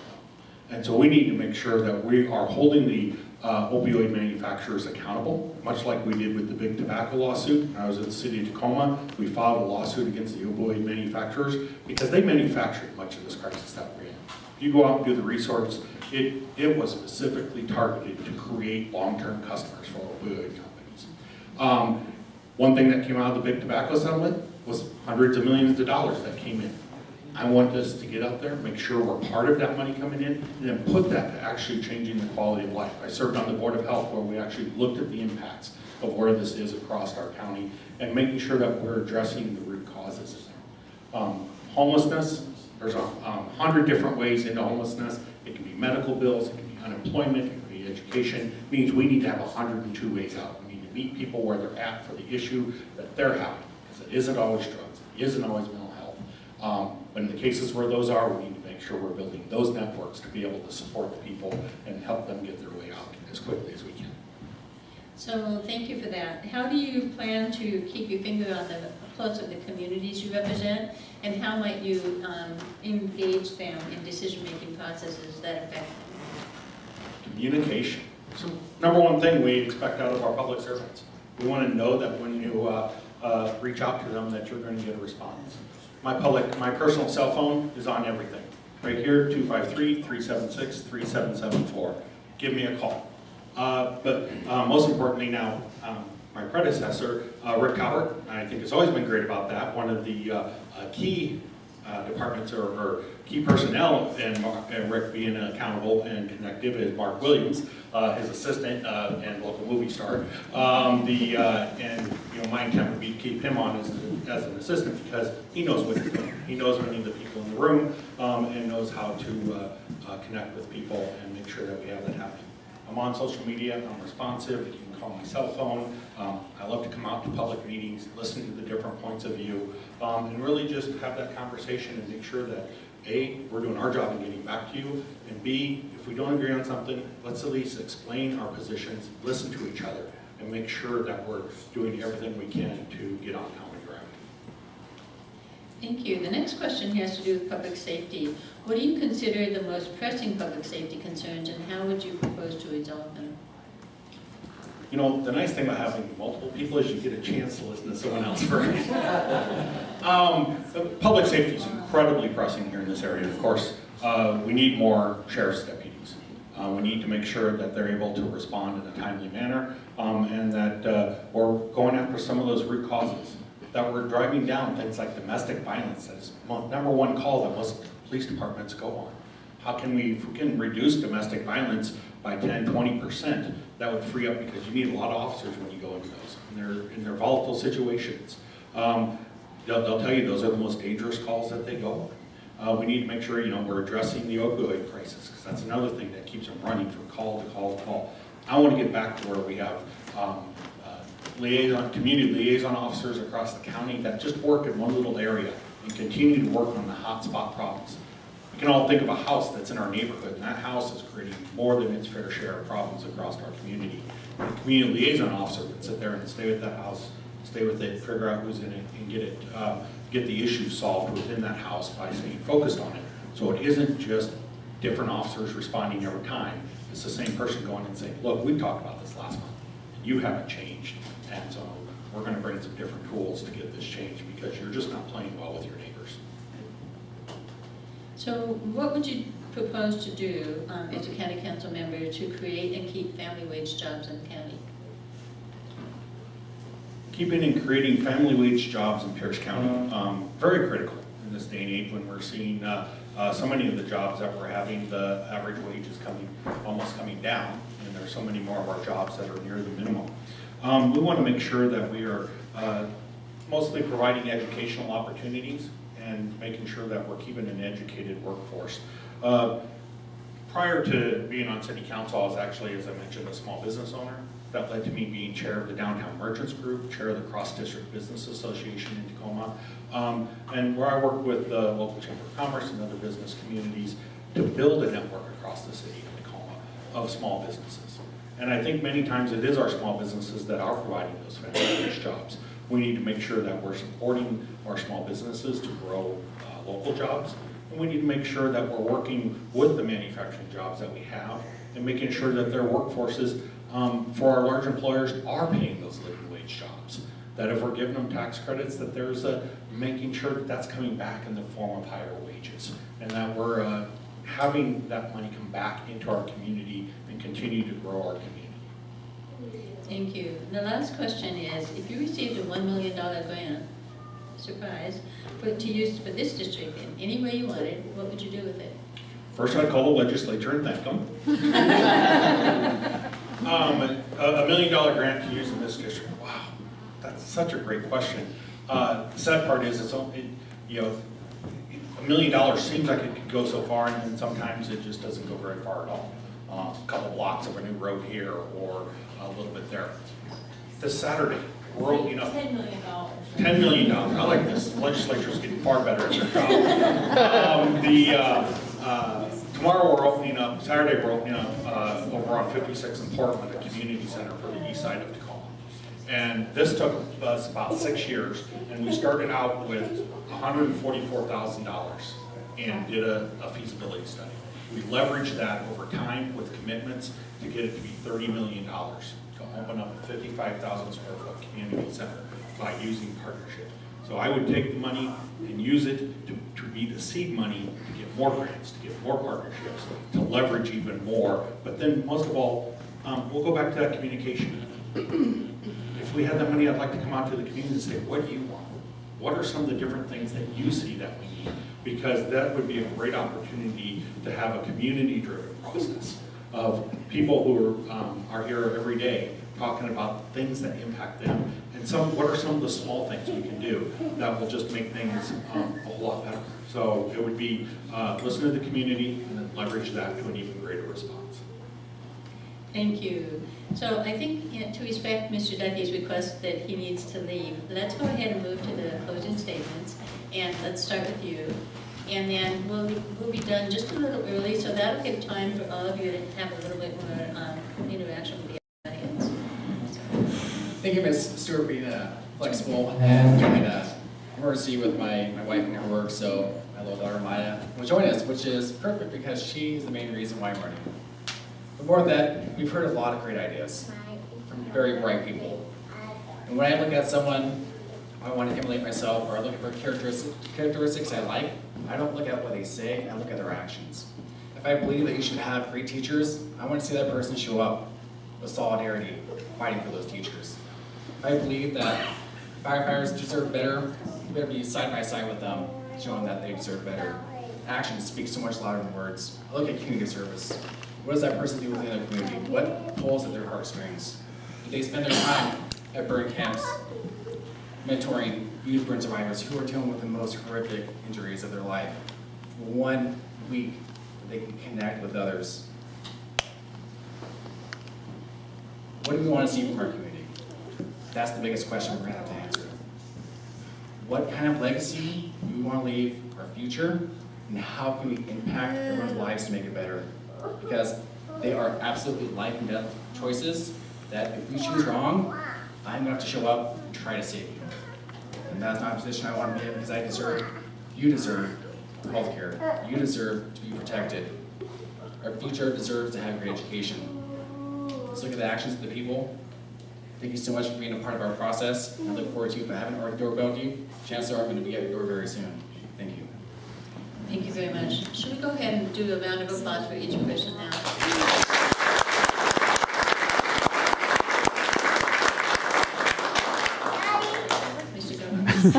And so we need to make sure that we are holding the opioid manufacturers accountable, much like we did with the big tobacco lawsuit. I was at the city of Tacoma. We filed a lawsuit against the opioid manufacturers because they manufactured much of this crisis that we're in. If you go out and do the research, it was specifically targeted to create long-term customers for opioid companies. One thing that came out of the big tobacco settlement was hundreds of millions of dollars that came in. I want us to get out there, make sure we're part of that money coming in, and then put that to actually changing the quality of life. I served on the Board of Health where we actually looked at the impacts of where this is across our county and making sure that we're addressing the root causes. Homelessness, there's 100 different ways into homelessness. It can be medical bills, it can be unemployment, it can be education. It means we need to have 102 ways out. We need to meet people where they're at for the issue that they're having. Because it isn't always drugs, it isn't always mental health. But in the cases where those are, we need to make sure we're building those networks to be able to support the people and help them get their way out as quickly as we can. So thank you for that. How do you plan to keep your finger on the pulse of the communities you represent, and how might you engage them in decision-making processes that affect them? Communication. So number one thing we expect out of our public servants. We want to know that when you reach out to them that you're going to get a response. My personal cell phone is on everything. Right here, 253-376-3774. Give me a call. But most importantly now, my predecessor, Rick Calvert, I think has always been great about that. One of the key departments or key personnel, and Rick being accountable and connective, is Mark Williams, his assistant and local movie star. And my intent would be to keep him on as an assistant because he knows what he's doing. He knows many of the people in the room and knows how to connect with people and make sure that we have that happen. I'm on social media, I'm responsive, you can call my cell phone. I love to come out to public meetings, listen to the different points of view, and really just have that conversation and make sure that A, we're doing our job in getting back to you, and B, if we don't agree on something, let's at least explain our positions, listen to each other, and make sure that we're doing everything we can to get on common ground. Thank you. The next question has to do with public safety. What do you consider the most pressing public safety concerns, and how would you propose to resolve them? You know, the nice thing about having multiple people is you get a chance to listen to someone else first. Public safety is incredibly pressing here in this area, of course. We need more sheriff's deputies. We need to make sure that they're able to respond in a timely manner, and that we're going after some of those root causes. That we're driving down things like domestic violence. That is number one call that most police departments go on. How can if we can reduce domestic violence by 10-20%, that would free up, because you need a lot of officers when you go into those, in their volatile situations. They'll tell you those are the most dangerous calls that they go on. We need to make sure, we're addressing the opioid crisis, because that's another thing that keeps them running from call to call to call. I want to get back to where we have community liaison officers across the county that just work in one little area and continue to work on the hotspot problems. We can all think of a house that's in our neighborhood, and that house is creating more than its fair share of problems across our community. The community liaison officer would sit there and stay with that house, stay with it, figure out who's in it, and get the issues solved within that house by staying focused on it. So it isn't just different officers responding every time. It's the same person going and saying, look, we talked about this last month, and you haven't changed. And so we're going to bring some different tools to get this changed, because you're just not playing well with your neighbors. So what would you propose to do as a county council member to create and keep family wage jobs in the county? Keeping and creating family wage jobs in Pierce County, very critical in this day and age when we're seeing so many of the jobs that we're having, the average wage is almost coming down, and there's so many more of our jobs that are near the minimum. We want to make sure that we are mostly providing educational opportunities and making sure that we're keeping an educated workforce. Prior to being on city council, I was actually, as I mentioned, a small business owner. That led to me being chair of the Downtown Merchants Group, chair of the Cross District Business Association in Tacoma, and where I work with the local Chamber of Commerce and other business communities to build a network across the city of Tacoma of small businesses. And I think many times it is our small businesses that are providing those family wage jobs. We need to make sure that we're supporting our small businesses to grow local jobs. And we need to make sure that we're working with the manufacturing jobs that we have and making sure that their workforces for our large employers are paying those living wage jobs. That if we're giving them tax credits, that there's making sure that that's coming back in the form of higher wages. And that we're having that money come back into our community and continue to grow our community. Thank you. The last question is, if you received a $1 million grant, surprise, to use for this district in any way you wanted, what would you do with it? First, I'd call the legislature and thank them. $1 million grant to use in this district. Wow, that's such a great question. The sad part is, $1 million seems like it could go so far, and then sometimes it just doesn't go very far at all. A couple blocks of a new road here, or a little bit there. This Saturday, we're opening up $10 million. $10 million. I like this. The legislature's getting far better at their job. Tomorrow we're opening up, Saturday we're opening up over on 56 in Portland, a community center for the east side of Tacoma. And this took us about 6 years, and we started out with $144,000 and did a feasibility study. We leveraged that over time with commitments to get it to be $30 million to to open up a 55,000 square foot community center by using partnership. So I would take the money and use it to be the seed money to get more grants, to get more partnerships, to leverage even more. But then most of all, we'll go back to that communication. If we had that money, I'd like to come out to the community and say, what do you want? What are some of the different things that you see that we need? Because that would be a great opportunity to have a community-driven process of people who are here every day talking about things that impact them. And what are some of the small things we can do that will just make things a whole lot better? So it would be listen to the community and then leverage that to an even greater response. Thank you. So I think to respect Mr. Duffy's request that he needs to leave, let's go ahead and move to the closing statements. And let's start with you. And then we'll be done just a little early, so that'll give time for all of you to have a little bit more interaction with the audience. Thank you, Ms. Stewart, for being flexible and doing emergency with my wife and her work, so my little daughter Maya will join us, which is perfect because she's the main reason why I'm running. But more than that, we've heard a lot of great ideas from very bright people. And when I look at someone I want to emulate myself, or I look for characteristics I like, I don't look at what they say, I look at their actions. If I believe that you should have great teachers, I want to see that person show up with solidarity, fighting for those teachers. If I believe that firefighters deserve better, you better be side by side with them, showing that they deserve better. Actions speak so much louder than words. I look at community service. What does that person do within their community? What pulls at their heartstrings? Do they spend their time at burn camps, mentoring youth burn survivors who are dealing with the most horrific injuries of their life? 1 week they can connect with others. What do we want to see from our community? That's the biggest question we're going to have to answer. What kind of legacy do we want to leave our future, and how can we impact everyone's lives to make it better? Because they are absolutely life and death choices that if we choose wrong, I'm going to have to show up and try to save you. And that's not a position I want to be in, because you deserve health care. You deserve to be protected. Our future deserves to have great education. Let's look at the actions of the people. Thank you so much for being a part of our process. I look forward to, if I haven't already doorbelled you, chances are I'm going to be at your door very soon. Thank you. Thank you very much. Should we go ahead and do a round of applause for each person now? Mr. Gomez.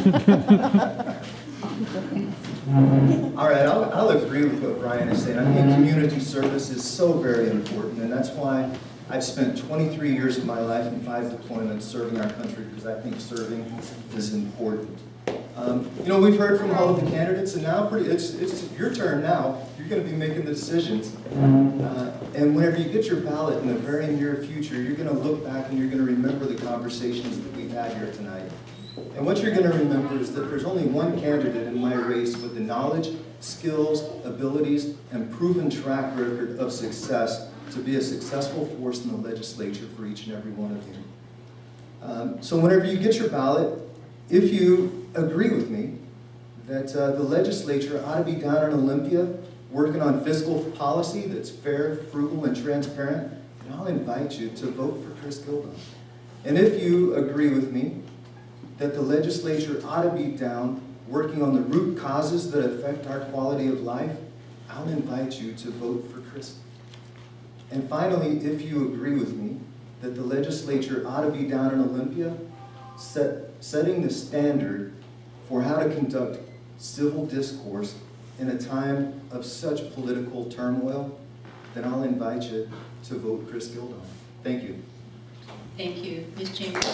All right, I'll agree with what Brian is saying. I think community service is so very important, and that's why I've spent 23 years of my life in 5 deployments serving our country, because I think serving is important. We've heard from all of the candidates, and now it's your turn now. You're going to be making the decisions. And whenever you get your ballot in the very near future, you're going to look back and you're going to remember the conversations that we've had here tonight. And what you're going to remember is that there's only one candidate in my race with the knowledge, skills, abilities, and proven track record of success to be a successful force in the legislature for each and every one of you. So whenever you get your ballot, if you agree with me that the legislature ought to be down in Olympia working on fiscal policy that's fair, frugal, and transparent, then I'll invite you to vote for Chris Gilbert. And if you agree with me that the legislature ought to be down working on the root causes that affect our quality of life, I'll invite you to vote for Chris. And finally, if you agree with me that the legislature ought to be down in Olympia setting the standard for how to conduct civil discourse in a time of such political turmoil, then I'll invite you to vote Chris Gilbert. Thank you. Thank you. Ms. Chambers.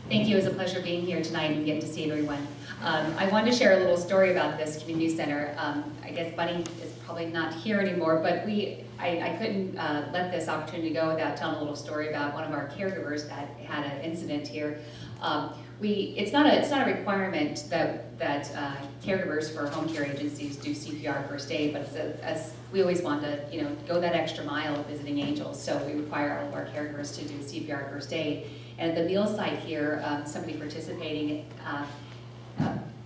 Thank you. It was a pleasure being here tonight and getting to see everyone. I wanted to share a little story about this community center. I guess Bunny is probably not here anymore, but I couldn't let this opportunity go without telling a little story about one of our caregivers that had an incident here. It's not a requirement that caregivers for home care agencies do CPR first aid, but we always want to go that extra mile of visiting angels, so we require all of our caregivers to do CPR first aid. And at the meal site here, somebody participating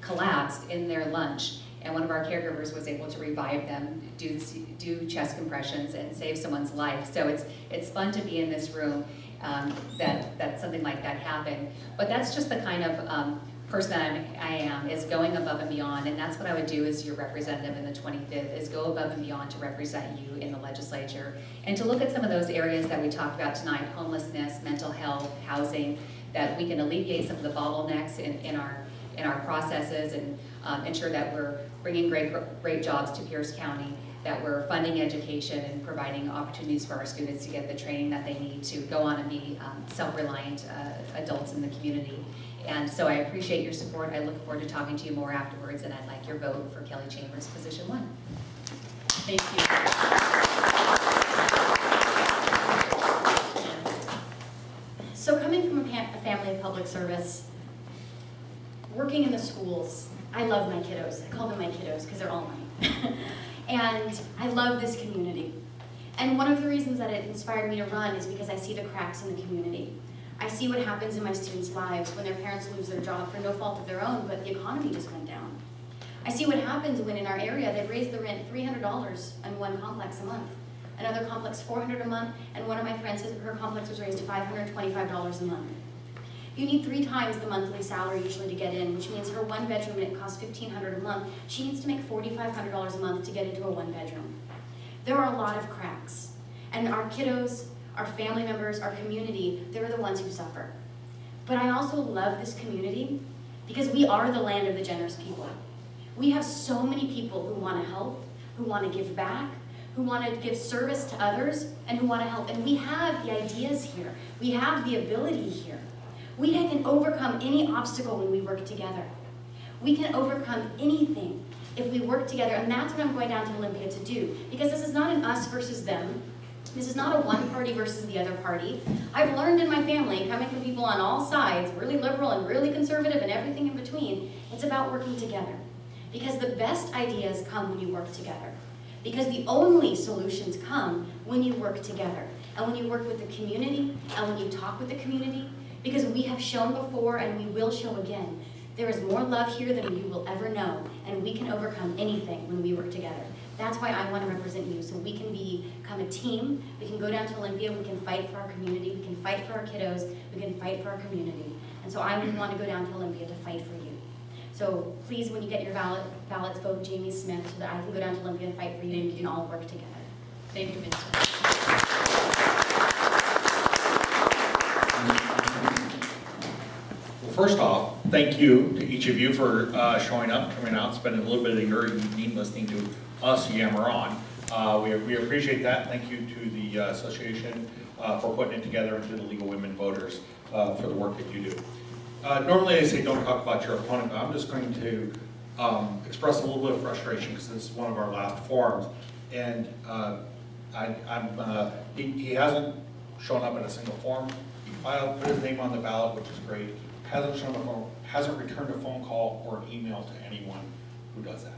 collapsed in their lunch, and one of our caregivers was able to revive them, do chest compressions, and save someone's life. So it's fun to be in this room that something like that happened. But that's just the kind of person that I am, is going above and beyond, and that's what I would do as your representative in the 25th, is go above and beyond to represent you in the legislature, and to look at some of those areas that we talked about tonight, homelessness, mental health, housing, that we can alleviate some of the bottlenecks in our processes, and ensure that we're bringing great jobs to Pierce County, that we're funding education and providing opportunities for our students to get the training that they need to go on and be self-reliant adults in the community. And so I appreciate your support. I look forward to talking to you more afterwards, and I'd like your vote for Kelly Chambers, position 1. Thank you. So coming from a family of public service, working in the schools, I love my kiddos. I call them my kiddos because they're all mine. And I love this community. And one of the reasons that it inspired me to run is because I see the cracks in the community. I see what happens in my students' lives when their parents lose their job for no fault of their own, but the economy just went down. I see what happens when in our area they've raised the rent $300 in one complex a month, another complex $400 a month, and one of my friends, her complex was raised to $525 a month. You need 3 times the monthly salary usually to get in, which means her 1 bedroom, and it costs $1,500 a month, she needs to make $4,500 a month to get into a 1 bedroom. There are a lot of cracks, and our kiddos, our family members, our community, they're the ones who suffer. But I also love this community because we are the land of the generous people. We have so many people who want to help, who want to give back, who want to give service to others, and who want to help. And we have the ideas here. We have the ability here. We can overcome any obstacle when we work together. We can overcome anything if we work together, and that's what I'm going down to Olympia to do. Because this is not an us versus them. This is not a one party versus the other party. I've learned in my family, coming from people on all sides, really liberal and really conservative and everything in between, it's about working together. Because the best ideas come when you work together. Because the only solutions come when you work together. And when you work with the community, and when you talk with the community. Because we have shown before, and we will show again, there is more love here than you will ever know, and we can overcome anything when we work together. That's why I want to represent you, so we can become a team, we can go down to Olympia, we can fight for our community, we can fight for our kiddos, we can fight for our community. And so I would want to go down to Olympia to fight for you. So please, when you get your ballots, vote Jamie Smith so that I can go down to Olympia and fight for you, and we can all work together. Thank you, Minister. First off, thank you to each of you for showing up, coming out, spending a little bit of your evening listening to us yammer on. We appreciate that. Thank you to the association for putting it together, and to the League of Women Voters for the work that you do. Normally I say don't talk about your opponent, but I'm just going to express a little bit of frustration because this is one of our last forums, and he hasn't shown up in a single forum. He put his name on the ballot, which is great. Hasn't returned a phone call or an email to anyone who does that.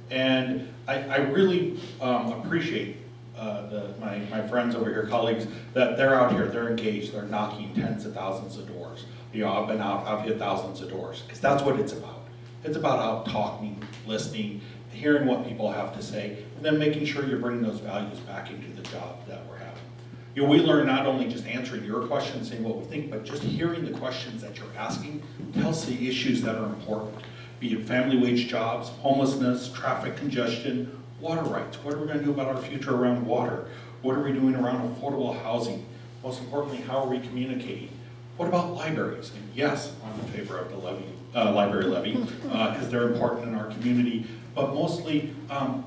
And I really appreciate my friends over here, colleagues, that they're out here, they're engaged, they're knocking tens of thousands of doors. You know, I've been out, I've hit thousands of doors, because that's what it's about. It's about out talking, listening, hearing what people have to say, and then making sure you're bringing those values back into the job that we're having. You know, we learn not only just answering your questions, saying what we think, but just hearing the questions that you're asking tells the issues that are important. Be it family wage jobs, homelessness, traffic congestion, water rights. What are we going to do about our future around water? What are we doing around affordable housing? Most importantly, how are we communicating? What about libraries? And yes, I'm in favor of the library levy, because they're important in our community. But mostly,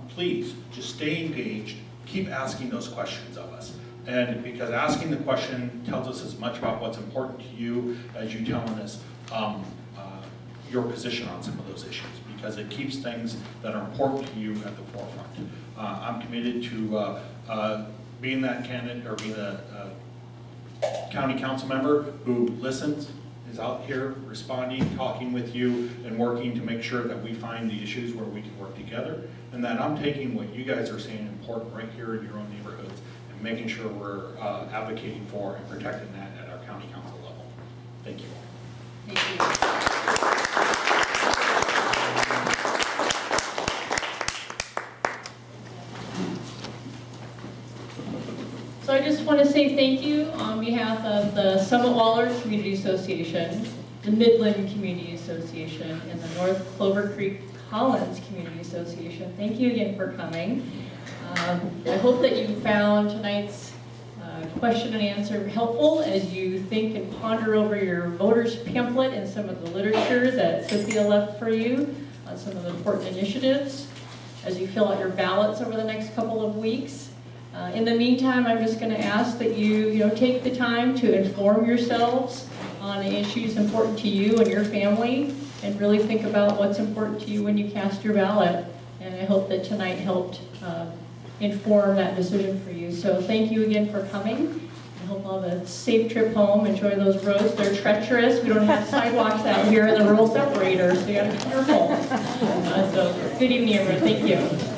please, just stay engaged. Keep asking those questions of us. And because asking the question tells us as much about what's important to you as you telling us your position on some of those issues, because it keeps things that are important to you at the forefront. I'm committed to being that candidate, or being a county council member who listens, is out here responding, talking with you, and working to make sure that we find the issues where we can work together, and that I'm taking what you guys are saying important right here in your own neighborhoods, making sure we're advocating for and protecting that at our county council level. Thank you all. Thank you. want to say thank you on behalf of the Summit Waller Community Association, the Midland Community Association, and the North Clover Creek Collins Community Association. Thank you again for coming. I hope that you found tonight's question and answer helpful as you think and ponder over your voters pamphlet and some of the literature that Cynthia left for you on some of the important initiatives as you fill out your ballots over the next couple of weeks. In the meantime, I'm just going to ask that you take the time to inform yourselves on issues important to you and your family, and really think about what's important to you when you cast your ballot. And I hope that tonight helped inform that decision for you. So thank you again for coming. I hope all have a safe trip home. Enjoy those roads. They're treacherous. We don't have sidewalks out here in the rural separator, so you got to be careful. So good evening, everyone. Thank you.